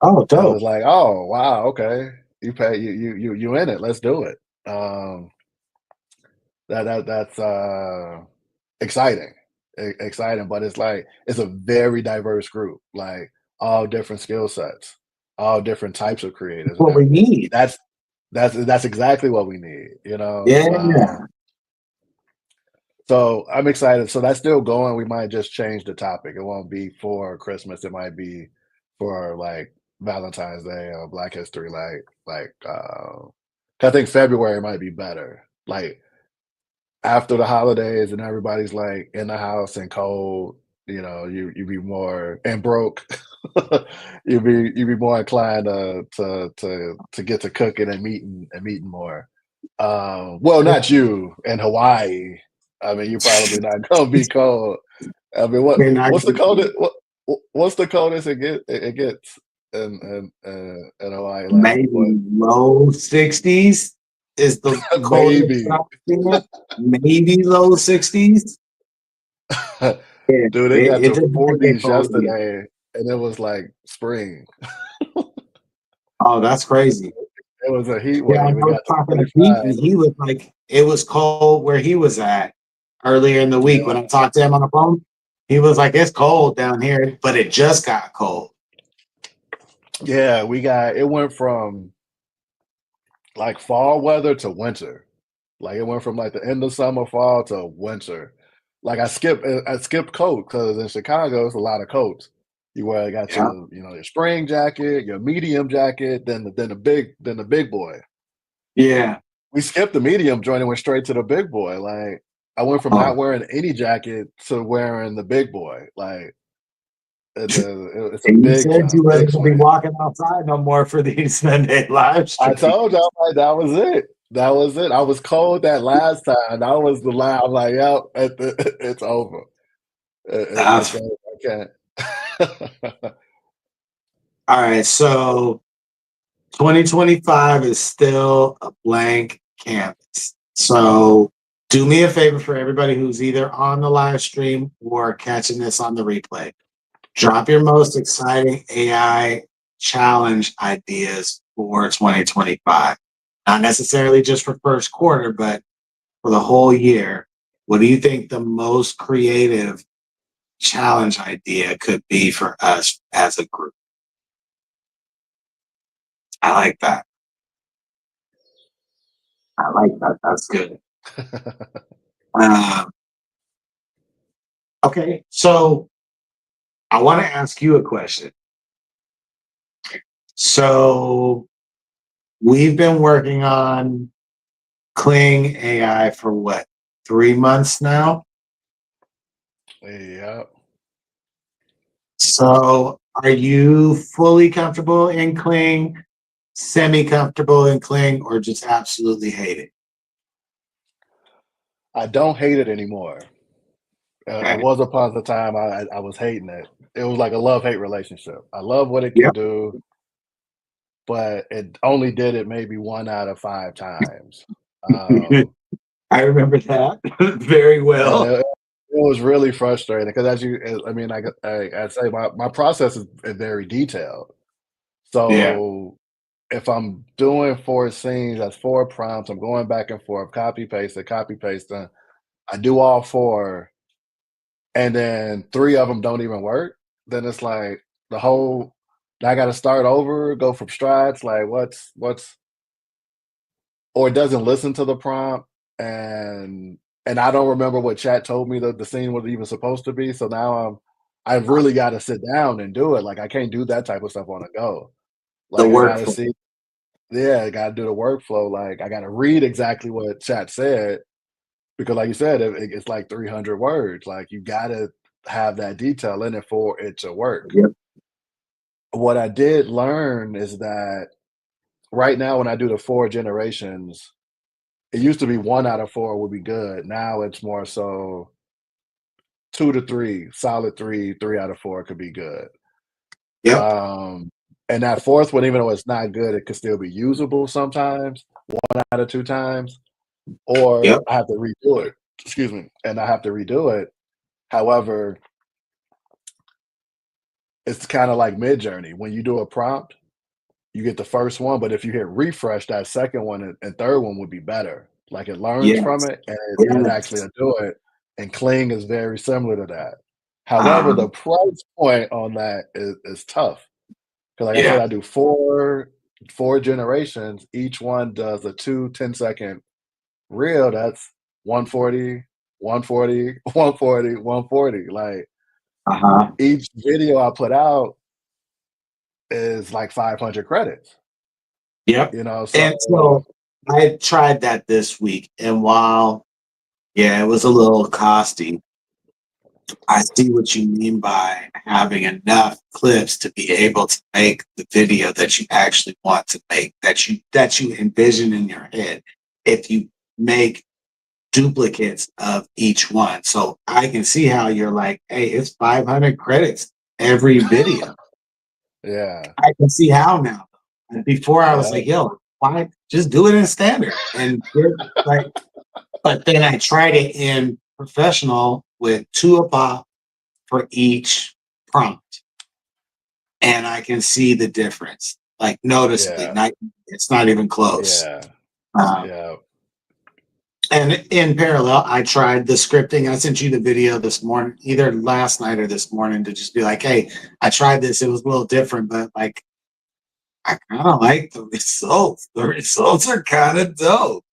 Oh, it was dope. like, oh wow, okay, you in it? Let's do it. Um, that's exciting, exciting, but it's like it's a very diverse group, like all different skill sets, all different types of creators, What we and need. that's that's exactly what we need, you know. Yeah. So I'm excited. So that's still going. We might just change the topic. It won't be for Christmas. It might be for like Valentine's Day or Black History. I think February might be better. Like after the holidays and everybody's like in the house and cold, you know, you be more and broke. You be more inclined to get to cooking and meeting more. Well, not you in Hawaii. I mean, you're probably not gonna be cold. I mean, They're not what's the gonna coldest? What's the coldest it gets in Hawaii? Like what? maybe low 60s is the coldest Maybe, I've seen it. Maybe low 60s. Yeah, dude. It got it to just might get 40s cold here. yesterday, and it was like spring. Oh, that's crazy. It was a heat Yeah, I wave. It was got to talking to Pete, 45. and he was like, it was cold where he was at earlier in the week when Yeah, I talked to him on the phone. He was like, it's cold down here, but it just got cold. yeah. We got it went from like fall weather to winter. Like it went from like the end of summer, fall to winter. Like I skipped coat because in Chicago it's a lot of coats. You wear got Yeah. your spring jacket, your medium jacket, then the big boy. Yeah. We skipped the medium joint and went straight to the big boy. Like I went from Oh. not wearing any jacket to wearing the big boy. Like it's a And you big said jump, you weren't big going to be swing. walking outside no more for these Sunday live I streams. told y'all like that was it. That was it. I was cold that last time. That was the last. I'm like, yep, it's over. It's That's over. I can't. all right. So 2025 is still a blank canvas. So do me a favor for everybody who's either on the live stream or catching this on the replay. Drop your most exciting AI challenge ideas for 2025. Not necessarily just for first quarter, but for the whole year. What do you think the most creative challenge idea could be for us as a group? I like that. I like that. That's good. Um, okay, so I want to ask you a question. So we've been working on Kling AI for what, 3 months now? Yep. So are you fully comfortable in Kling, semi comfortable in Kling, or just absolutely hate it? I don't hate it anymore. It Okay. was upon the time I was hating it. It was like a love hate relationship. I love what it can Yep. do, but it only did it maybe 1 out of 5 times. Um, I remember that very and well. it was really frustrating because I mean, I say my process is very detailed. Yeah. So if I'm doing 4 scenes, that's 4 prompts, I'm going back and forth, copy pasting. I do all 4, and then 3 of them don't even work, then it's like the whole I gotta start over, go from strides, like what's or it doesn't listen to the prompt, and I don't remember what chat told me that the scene was even supposed to be, so now I've really gotta sit down and do it, like, I can't do that type of stuff on the go. The Like, I gotta workflow. see yeah, I gotta do the workflow, like, I gotta read exactly what chat said because like you said, it's like 300 words, like, you gotta have that detail in it for it to work. Yep. What I did learn is that right now when I do the 4 generations, it used to be 1 out of 4 would be good, now it's more so 2 to 3, solid 3 out of 4 could be good. Yep. Um, and that fourth one, even though it's not good, it could still be usable sometimes, 1 out of 2 times, or Yep. I have to redo it. Excuse me, and I have to redo it. However, it's kinda like MidJourney. When you do a prompt, you get the first one, but if you hit refresh, that second one and third one would be better. Like, it learns from Yes. it, and it actually Yes. will do it, and Kling is very similar to that. However, Um, the price point on that is tough. 'Cause like I said, yeah. I do 4 generations, each one does a 2 10-second reel, that's 140, 140, 140, 140, like, Uh-huh. each video I put out is like 500 credits, Yep. And so so I tried that this week, and while yeah, it was a little costly, I see what you mean by having enough clips to be able to make the video that you actually want to make, that you envision in your head. If you make duplicates of each one. So I can see how you're like, hey, it's 500 credits every video. yeah, I can see how now. And before I was yeah, like, yo, why just do it in standard? And like, but then I tried it in professional with two a pop for each prompt, and I can see the difference, like noticeably. yeah, Not, it's not even close. yeah, Um, yeah. and in parallel, I tried the scripting. I sent you the video this morning, either last night or this morning, to just be like, hey, I tried this. It was a little different, but like, I kind of like the results. The results are kind of dope.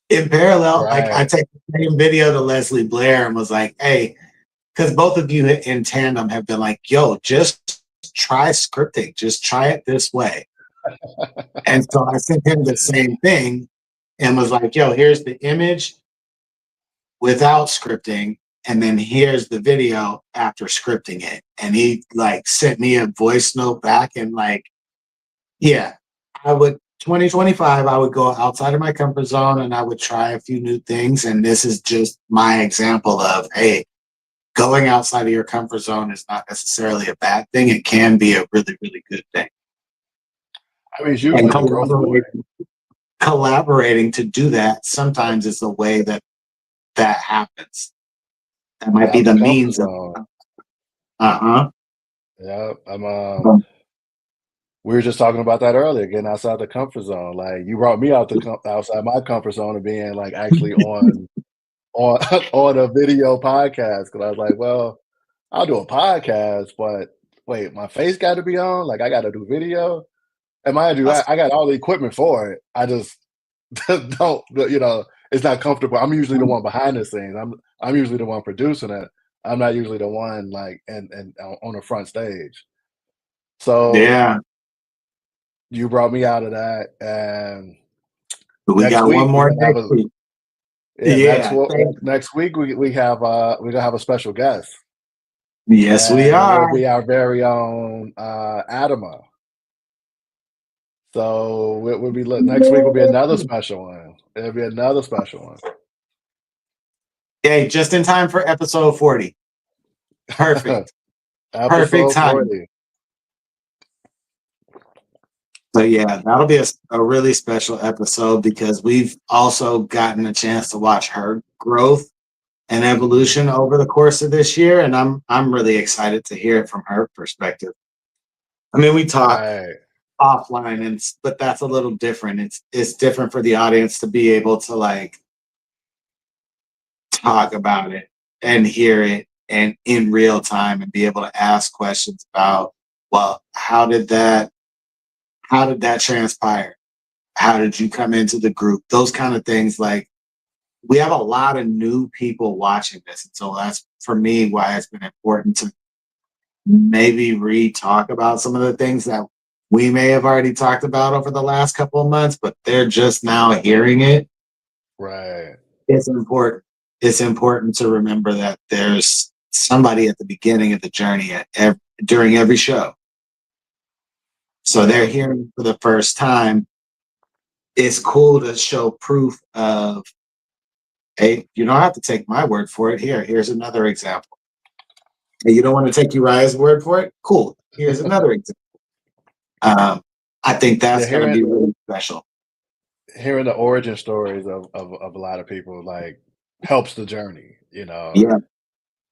In parallel, like I Right, take the same video to Leslie Blair and was like, hey, because both of you in tandem have been like, yo, just try scripting, just try it this way. And so I sent him the same thing and was like, yo, here's the image without scripting. And then here's the video after scripting it. And he like sent me a voice note back and like, yeah, I would 2025, I would go outside of my comfort zone and I would try a few new things. And this is just my example of, hey, going outside of your comfort zone is not necessarily a bad thing. It can be a really, really good thing. I mean, it's And usually the growth point. collaborating to do that sometimes is the way that that happens. That Get might be out the the comfort means of, zone. uh-huh. Yeah, we were just talking about that earlier, getting outside the comfort zone. Like, you brought me out outside my comfort zone of being, like, actually on on a video podcast. Because I was like, "Well, I'll do a podcast, but wait, my face got to be on? Like, I gotta do video?" And mind you, I got all the equipment for it. I just don't, it's not comfortable. I'm usually the one behind the scenes. I'm usually the one producing it. I'm not usually the one, like, and on the front stage. So Yeah. you brought me out of that, and But we next got one week we're more gonna have next a week. yeah, Yeah. next week we have we're gonna have a special guest, Yes, we and it will are. be our very own Adama. So we'll be next week will be another special one. It'll be another special one. Okay, just in time for episode 40. Perfect. Perfect Episode time. 40. So yeah, that'll be a really special episode because we've also gotten a chance to watch her growth and Mhm. evolution over the course of this year, and I'm really excited to hear it from her perspective. I mean, we talk Right. offline, but that's a little different. It's different for the audience to be able to like talk about it and hear it and in real time and be able to ask questions about, well, how did that transpire? How did you come into the group? Those kind of things. Like, we have a lot of new people watching this. And so that's for me why it's been important to maybe re-talk about some of the things that we may have already talked about over the last couple of months, but they're just now hearing it. Right. It's important. It's important to remember that there's somebody at the beginning of the journey during every show. So they're Yep. hearing for the first time. It's cool to show proof of Hey, you don't have to take my word for it. Here's another example. Hey, you don't want to take Uriah's word for it? Cool. Here's another example. I think Yeah, that's going to be really special. hearing the origin stories of a lot of people, like, helps the journey, you know, Yeah,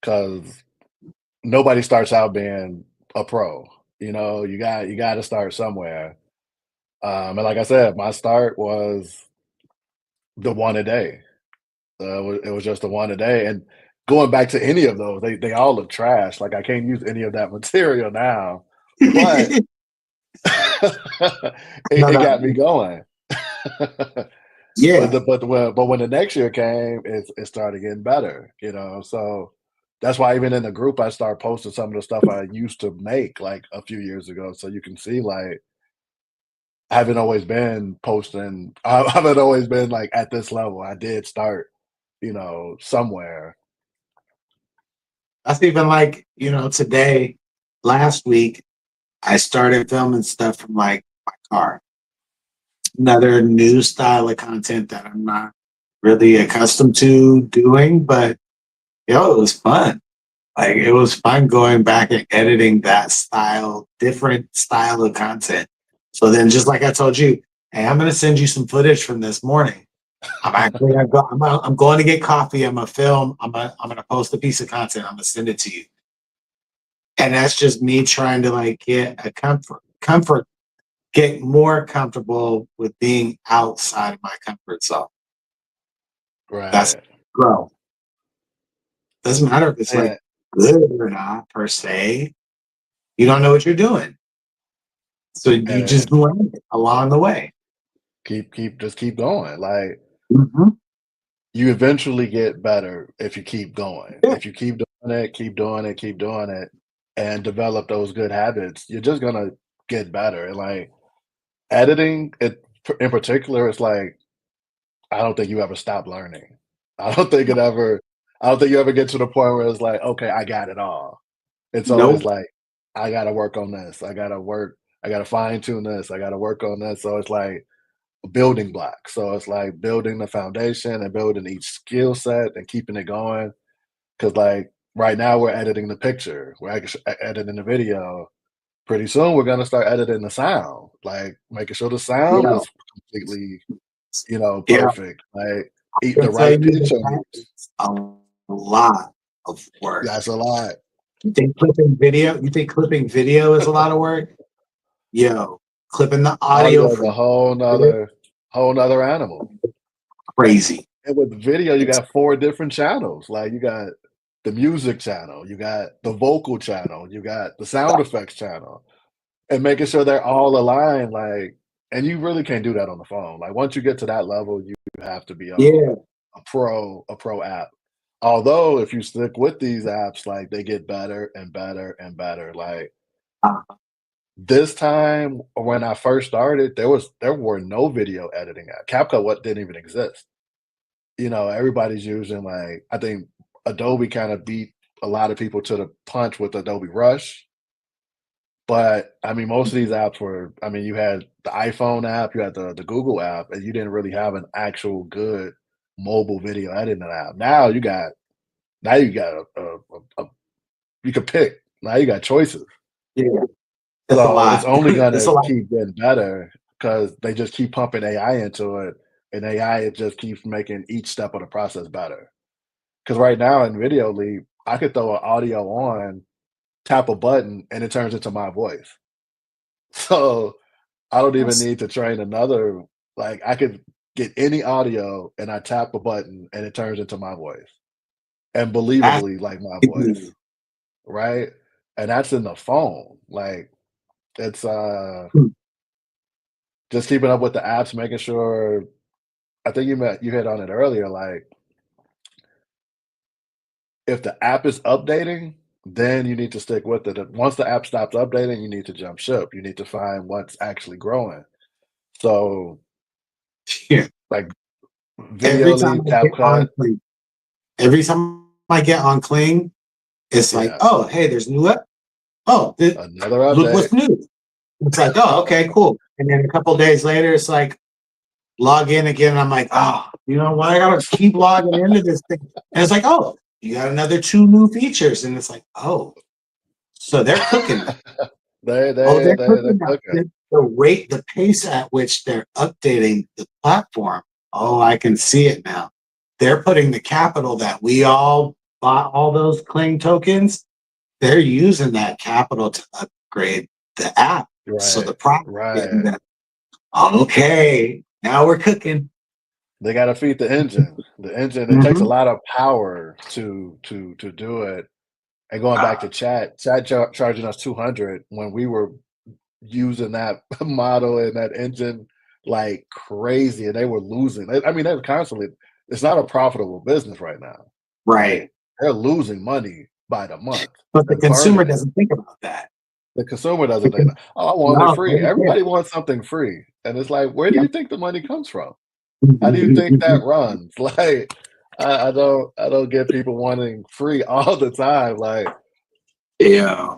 because nobody starts out being a pro, you know, you gotta start somewhere. And like I said, my start was the one a day. It was just the one a day, and going back to any of those, they all look trash. Like, I can't use any of that material now, but no, it no, got me going. yeah, But when the next year came, it started getting better, you know. So that's why even in the group, I start posting some of the stuff I used to make like a few years ago, so you can see like I haven't always been posting. I haven't always been like at this level. I did start, you know, somewhere. that's even like, today, last week, I started filming stuff from like my car. Another new style of content that I'm not really accustomed to doing, but it was fun. Like it was fun going back and editing that style, different style of content. So then, just like I told you, hey, I'm going to send you some footage from this morning. I'm going to get coffee. I'm gonna film. I'm gonna post a piece of content. I'm gonna send it to you. And that's just me trying to like get a get more comfortable with being outside of my comfort zone. That's Right. grow. Doesn't matter if it's like And good or not per se. You don't know what you're doing. So you just and learn it along the way. keep going. Like, Mhm. you eventually get better if you keep going. Yeah. If you keep doing it, keep doing it, and develop those good habits, you're just gonna get better. And like editing, it in particular, it's like I don't think you ever stop learning. I don't think it ever. I don't think you ever get to the point where it's like, okay, I got it all. It's always Nope. like, I gotta work on this. I gotta work. I gotta fine tune this. I gotta work on this. So it's like building blocks. So it's like building the foundation and building each skill set and keeping it going. Because like right now we're editing the picture, we're editing the video. Pretty soon we're gonna start editing the sound, like making sure the sound Yeah. is completely, you know, Yeah. perfect. Like I eat the can tell right you pitch that on that each. is a lot of work. That's a lot. You think clipping video is a lot of work? Yo, clipping the audio Audio is for a whole nother animal. crazy. And with video, you It's got 4 different channels. Like, you got the music channel, you got the vocal channel, you got the sound effects channel, and making sure they're all aligned, like and you really can't do that on the phone. Like, once you get to that level, you have to be on yeah. a pro app. Although, if you stick with these apps, like, they get better and better and better. Like, Uh, this time when I first started, there were no video editing app. CapCut what didn't even exist. You know, everybody's using like I think Adobe kind of beat a lot of people to the punch with Adobe Rush. But I mean, most of these apps were, I mean, you had the iPhone app, you had the Google app, and you didn't really have an actual good mobile video editing app. Now you got a you can pick. Now you got choices. yeah. It's a So it's lot. only It's gonna a lot. keep getting better because they just keep pumping AI into it, and AI it just keeps making each step of the process better. Because right now in Video Leap, I could throw an audio on, tap a button, and it turns into my voice. So I don't even That's need to train another. Like I could get any audio and I tap a button and it turns into my voice and that's believably like my voice, right? And that's in the phone. Like it's just keeping up with the apps, making sure. I think you hit on it earlier. Like if the app is updating, then you need to stick with it. Once the app stops updating, you need to jump ship. You need to find what's actually growing. So, yeah. like Every Video time Leap, I get CapCut, on Kling, every time I get on Kling, it's like, yeah, oh, hey, there's new up. Oh, another look what's update. new. It's like, oh, okay, cool. And then a couple days later, it's like, log in again. And I'm like, oh, you know why I gotta keep logging into this thing? And it's like, oh, you got another 2 new features. And it's like, oh, so they're cooking. Oh, they're They're cooking now. cooking. The rate, the pace at which they're updating the platform. Oh, I can see it now. They're putting the capital that we all bought all those Kling tokens. They're using that capital to upgrade the app. So the Right, profit getting right. that. Okay, now we're cooking. They gotta feed the engine. The engine, it takes a Mhm. lot of power to do it. And going back to chat charging us 200 when we were using that model and that engine like crazy, and they were losing. I mean, they were constantly. It's not a profitable business right now. Right. Like they're losing money by the month But the and consumer burning it. doesn't think about that. The consumer doesn't think, Because, "Oh, I want it no, they free." don't care. Everybody wants something free, and it's like, where do Yep. you think the money comes from? How do you think that runs? Like, I don't get people wanting free all the time. Like, Yeah.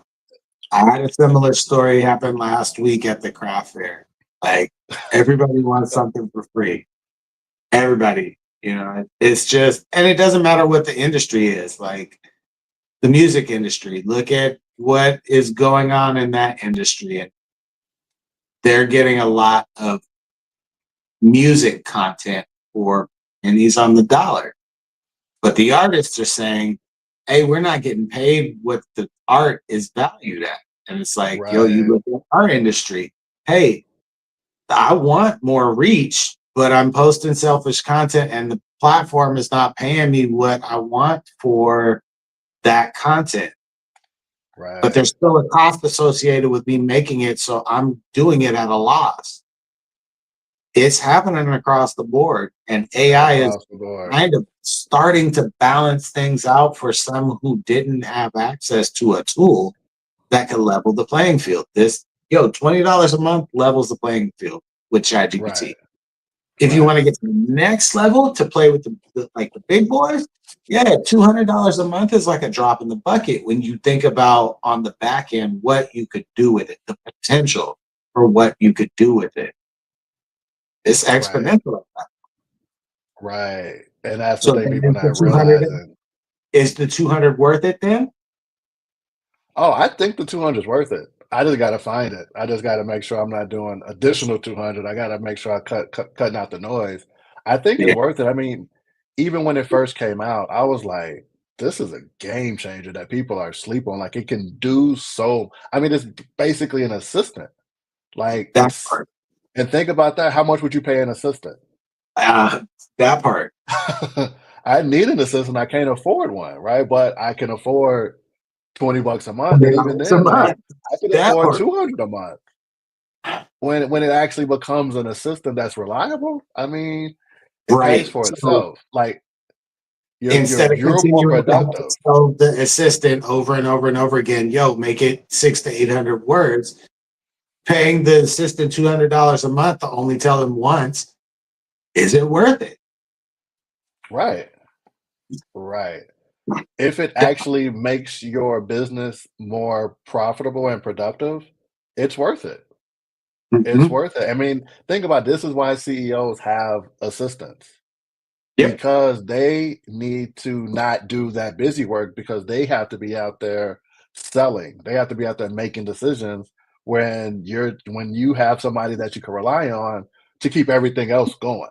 I had a similar story happen last week at the craft fair. Like everybody wants something for free. Everybody, it's just, and it doesn't matter what the industry is. Like the music industry, look at what is going on in that industry, and they're getting a lot of music content for pennies on the dollar. But the artists are saying, hey, we're not getting paid what the art is valued at. And it's like, yo, you right, look at our industry. Hey, I want more reach, but I'm posting selfish content and the platform is not paying me what I want for that content. But right. there's still a cost associated with me making it. So I'm doing it at a loss. It's happening across the board. And AI is Across the board. kind of starting to balance things out for some who didn't have access to a tool that can level the playing field. $20 a month levels the playing field with ChatGPT. Right, If you want right, to get to the next level to play with the big boys, yeah, $200 a month is like a drop in the bucket when you think about on the back end what you could do with it, the potential for what you could do with it. It's right, exponential. right. And that's the So thing then people is the not 200 realizing. is the 200 worth it then? Oh, I think the 200 is worth it. I just gotta find it. I just gotta make sure I'm not doing additional 200. I gotta make sure I cutting out the noise. I think it's Yeah, worth it. I mean, even when it first came out, I was like, "This is a game changer that people are asleep on." Like, it can do so. I mean, it's basically an assistant. Like, that it's part. and think about that. How much would you pay an assistant? Uh, that part. I need an assistant. I can't afford one, right? But I can afford 20 bucks a month, and even $100 a then, like, month. I can That afford part. 200 a month. When it actually becomes an assistant that's reliable, I mean, it pays Right. for So itself. Like, instead of you're more continuing to have to productive. tell the assistant over and over and over again, yo, make it 600 to 800 words, paying the assistant $200 a month to only tell him once, is it worth it? Right, right. If it That- actually makes your business more profitable and productive, it's worth it. It's Mhm. worth it. I mean, think about this is why CEOs have assistants. Yep. Because they need to not do that busy work because they have to be out there selling. They have to be out there making decisions when you have somebody that you can rely on to keep everything else going,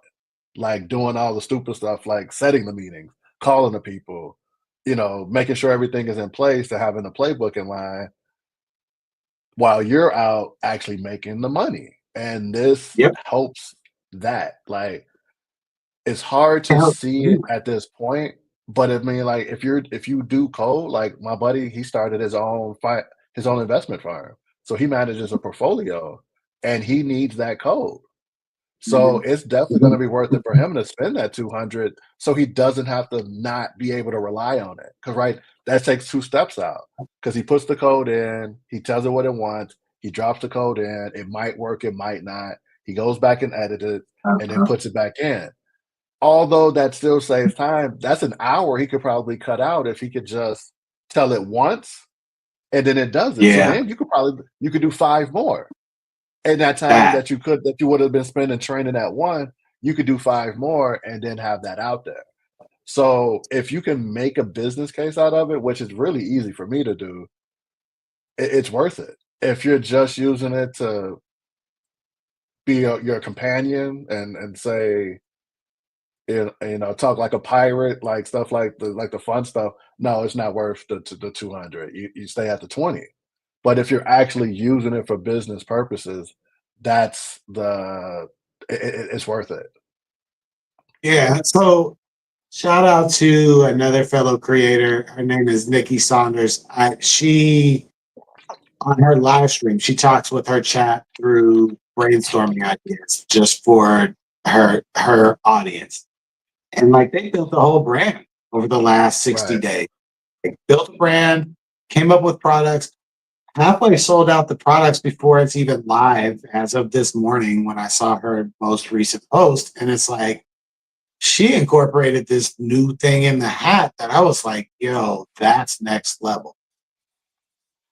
like doing all the stupid stuff, like setting the meetings, calling the people, making sure everything is in place to having the playbook in line while you're out actually making the money. And this Yep. helps that. Like it's hard to Hell, see it at this point, but I mean, like, if you do code, like my buddy, he started his own investment firm, so he manages a portfolio, and he needs that code. So mhm, it's definitely going to mhm, be worth it for him to spend that 200, so he doesn't have to not be able to rely on it. Because right, that takes two steps out. Because he puts the code in, he tells it what it wants, he drops the code in. It might work, it might not. He goes back and edits it, and then uh-huh. puts it back in. Although that still saves time, that's an hour he could probably cut out if he could just tell it once and then it does it. So Yeah, then you could do 5 more. And that time that. that you would have been spending training that one, you could do 5 more and then have that out there. So if you can make a business case out of it, which is really easy for me to do, it's worth it. If you're just using it to be your companion and say, talk like a pirate, like stuff like the fun stuff. No, it's not worth the 200. You stay at the 20. But if you're actually using it for business purposes, that's it's worth it. Yeah. So shout out to another fellow creator. Her name is Nikki Saunders. She on her live stream, she talks with her chat through brainstorming ideas just for her audience. And like they built a whole brand over the last 60 Right. days. They built a brand, came up with products, halfway sold out the products before it's even live as of this morning when I saw her most recent post. And it's like she incorporated this new thing in the hat that I was like, yo, that's next level.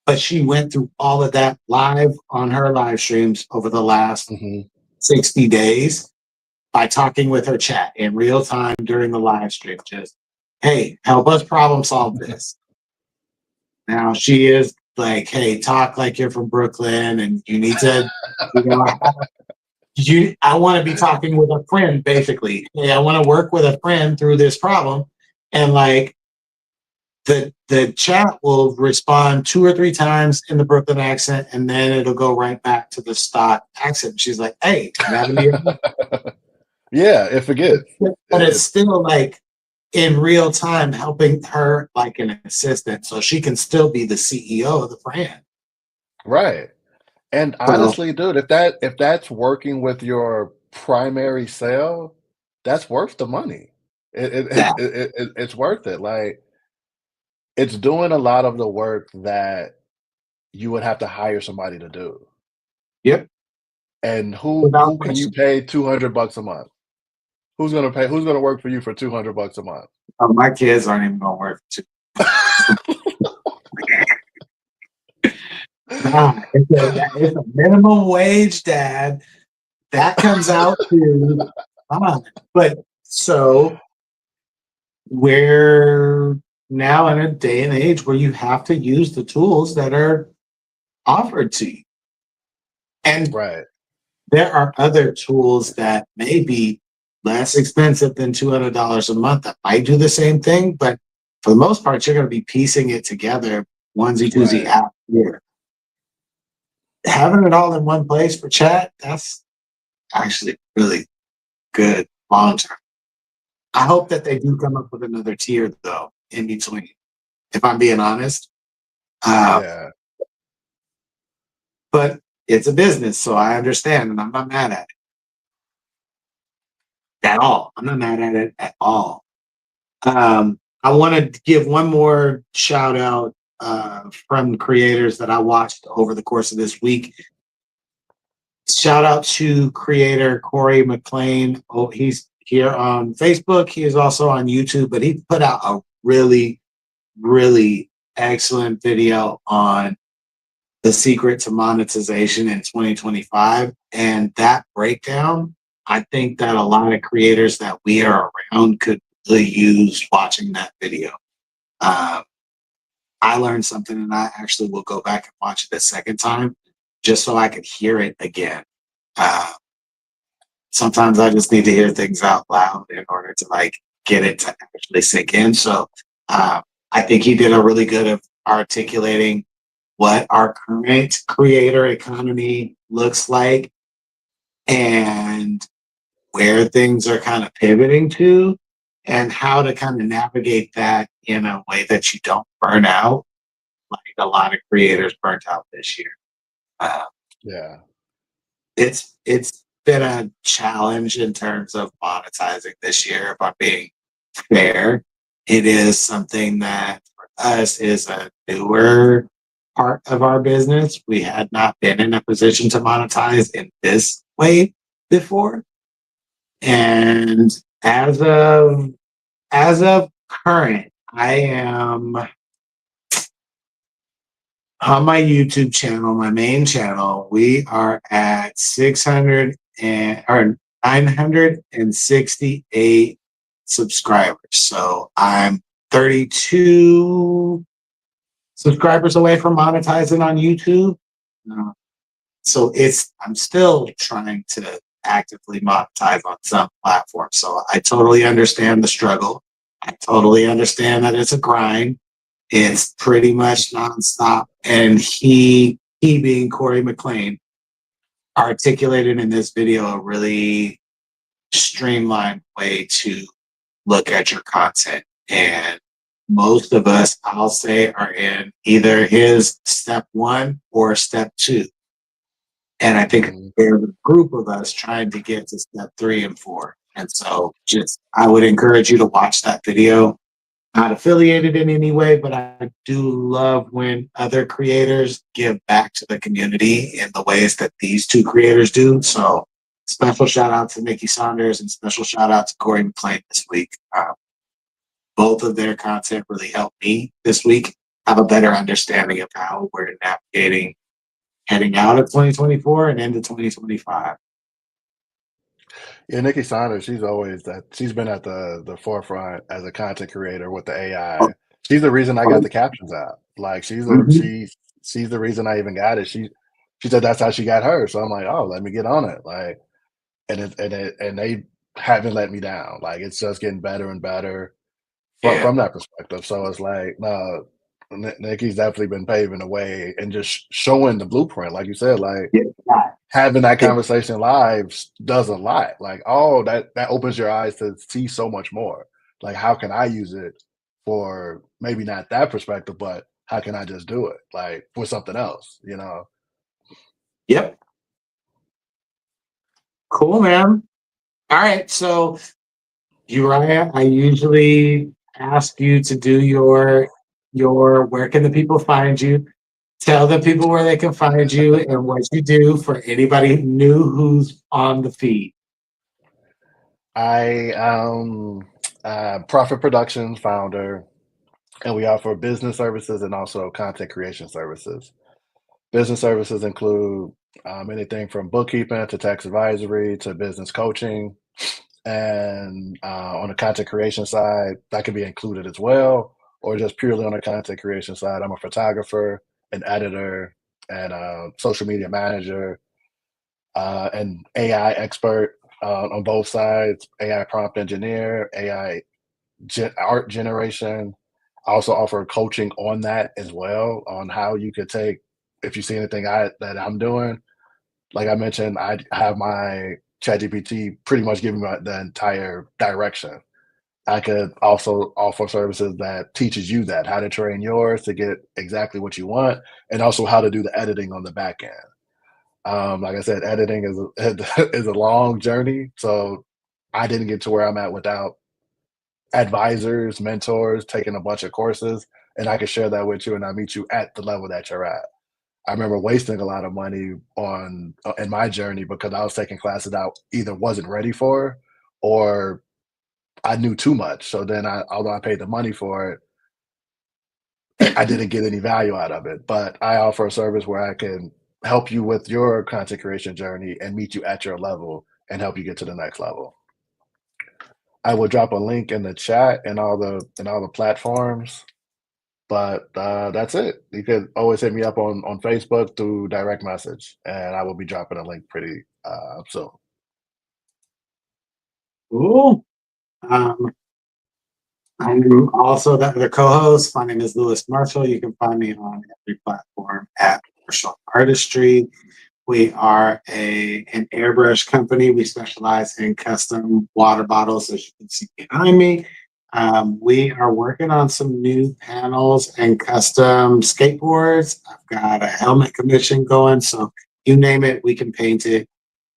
But she went through all of that live on her live streams over the last Hmm. 60 days by talking with her chat in real time during the live stream. Just, hey, help us problem solve this. Now she is like, hey, talk like you're from Brooklyn and you need to, you know, I want to be talking with a friend, basically. Hey, I want to work with a friend through this problem. And like the chat will respond 2 or 3 times in the Brooklyn accent, and then it'll go right back to the stock accent. She's like, "Hey, I'm having you," Yeah, it forgets. but it's It, still like in real time helping her like an assistant, so she can still be the CEO of the brand. right. And So honestly, dude, if that's working with your primary sale, that's worth the money. that, It's worth it. Like it's doing a lot of the work that you would have to hire somebody to do. yep, And without who can you question. pay $200 a month? Who's gonna work for you for $200 a month? My kids aren't even gonna work. Nah, it's a minimum wage, Dad. That comes out to, but so we're now in a day and age where you have to use the tools that are offered to you. And Right. there are other tools that may be less expensive than $200 a month that might do the same thing, but for the most part, you're going to be piecing it together onesie, twosie, Right. app here. Having it all in one place for chat, that's actually really good long term. I hope that they do come up with another tier though in between. If I'm being honest, uh, Yeah. but it's a business, so I understand, and I'm not mad at it at all. I'm not mad at it at all. I want to give one more shout out from creators that I watched over the course of this week. Shout out to creator Corey McLean. Oh, he's here on Facebook. He is also on YouTube, but he put out a really excellent video on the secret to monetization in 2025. And that breakdown, I think that a lot of creators that we are around could really use watching that video. Um, I learned something and I actually will go back and watch it a second time just so I could hear it again. Uh, Sometimes I just need to hear things out loud in order to like get it to actually sink in. So I think he did a really good of articulating what our current creator economy looks like and where things are kind of pivoting to and how to kind of navigate that in a way that you don't burn out like a lot of creators burnt out this year. Uh, Yeah. it's been a challenge in terms of monetizing this year, if I'm being fair. It is something that for us is a newer part of our business. We had not been in a position to monetize in this way before. And as of current, I am on my YouTube channel, my main channel, we are at 600 and or 968 subscribers. So I'm 32 subscribers away from monetizing on YouTube. Uh, so I'm still trying to actively monetize on some platforms. So I totally understand the struggle. I totally understand that it's a grind. It's pretty much nonstop. And he being Corey McLean, articulated in this video a really streamlined way to look at your content. And most of us, I'll say, are in either his step 1 or step 2. And I think Mhm. there's a group of us trying to get to step 3 and 4. And so I would encourage you to watch that video. Not affiliated in any way, but I do love when other creators give back to the community in the ways that these two creators do. So special shout out to Nikki Saunders and special shout out to Corey McLean this week. Both of their content really helped me this week have a better understanding of how we're navigating heading out of 2024 and into 2025. Yeah, Nikki Saunders, she's been at the forefront as a content creator with the Oh, AI. She's the reason I got oh, the captions out. Like mhm. she's the reason I even got it. She said that's how she got hers. So I'm like, oh, let me get on it. Like, and they haven't let me down. Like it's just getting better and better Yeah. from that perspective. So it's like, no, Nikki's definitely been paving the way and just showing the blueprint, like you said, like Yeah. having that Yeah. conversation live does a lot. Like, oh, that opens your eyes to see so much more. Like, how can I use it for maybe not that perspective, but how can I just do it like for something else, you know? Yep. Cool, man. All right. So Uriah, I usually ask you to do your where can the people find you? Tell the people where they can find you and what you do for anybody new who's on the feed. I Profit Productions founder, and we offer business services and also content creation services. Business services include anything from bookkeeping to tax advisory to business coaching. And on the content creation side, that can be included as well, or just purely on the content creation side. I'm a photographer, an editor, and a social media manager, and AI expert on both sides, AI prompt engineer, AI art generation. I also offer coaching on that as well, on how you could take, if you see anything that I'm doing, like I mentioned, I have my ChatGPT pretty much giving me the entire direction. I could also offer services that teaches you that how to train yours to get exactly what you want, and also how to do the editing on the back end. Like I said, editing is a long journey, so I didn't get to where I'm at without advisors, mentors, taking a bunch of courses, and I can share that with you, and I meet you at the level that you're at. I remember wasting a lot of money on in my journey because I was taking classes I either wasn't ready for or I knew too much. So then although I paid the money for it, I didn't get any value out of it. But I offer a service where I can help you with your content creation journey and meet you at your level and help you get to the next level. I will drop a link in the chat and all the platforms. But that's it. You could always hit me up on Facebook through direct message, and I will be dropping a link pretty soon. Cool. Um, I'm also the other co-host. My name is Lewis Marshall. You can find me on every platform at Marshall Artistry. We are an airbrush company. We specialize in custom water bottles, as you can see behind me. We are working on some new panels and custom skateboards. I've got a helmet commission going, so you name it, we can paint it.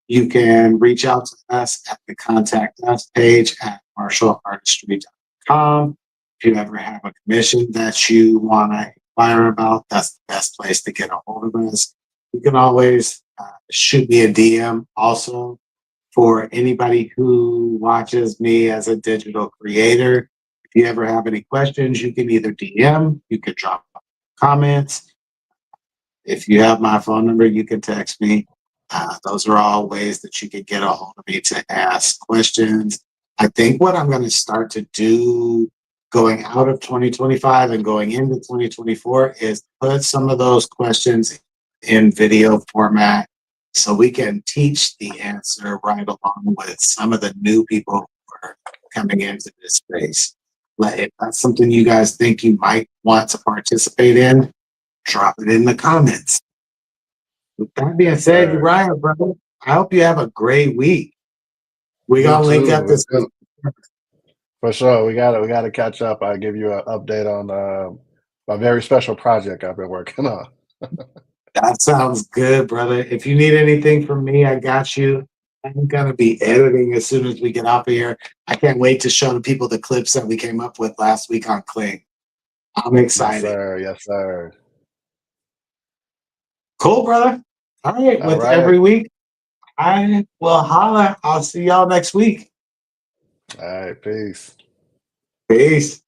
You can reach out to us at the contact us page at marshallartistry.com. If you ever have a commission that you want to inquire about, that's the best place to get a hold of us. You can always shoot me a DM also for anybody who watches me as a digital creator. If you ever have any questions, you can either DM, you could drop comments. If you have my phone number, you can text me. Those are all ways that you could get a hold of me to ask questions. I think what I'm going to start to do going out of 2025 and going into 2024 is put some of those questions in video format so we can teach the answer right along with some of the new people who are coming into this space. If that's something you guys think you might want to participate in, drop it in the comments. With that being Yes, said, sir. Uriah, brother, I hope you have a great week. We're You gonna link up too. this week. For sure. We gotta catch up. I'll give you an update on a very special project I've been working on. That sounds good, brother. If you need anything from me, I got you. I'm gonna be editing as soon as we get off of here. I can't wait to show the people the clips that we came up with last week on Kling. I'm Yes, excited. sir. Yes, sir. Cool, brother. All right, All with right. every week, I will holler. I'll see y'all next week. All right. Peace. Peace.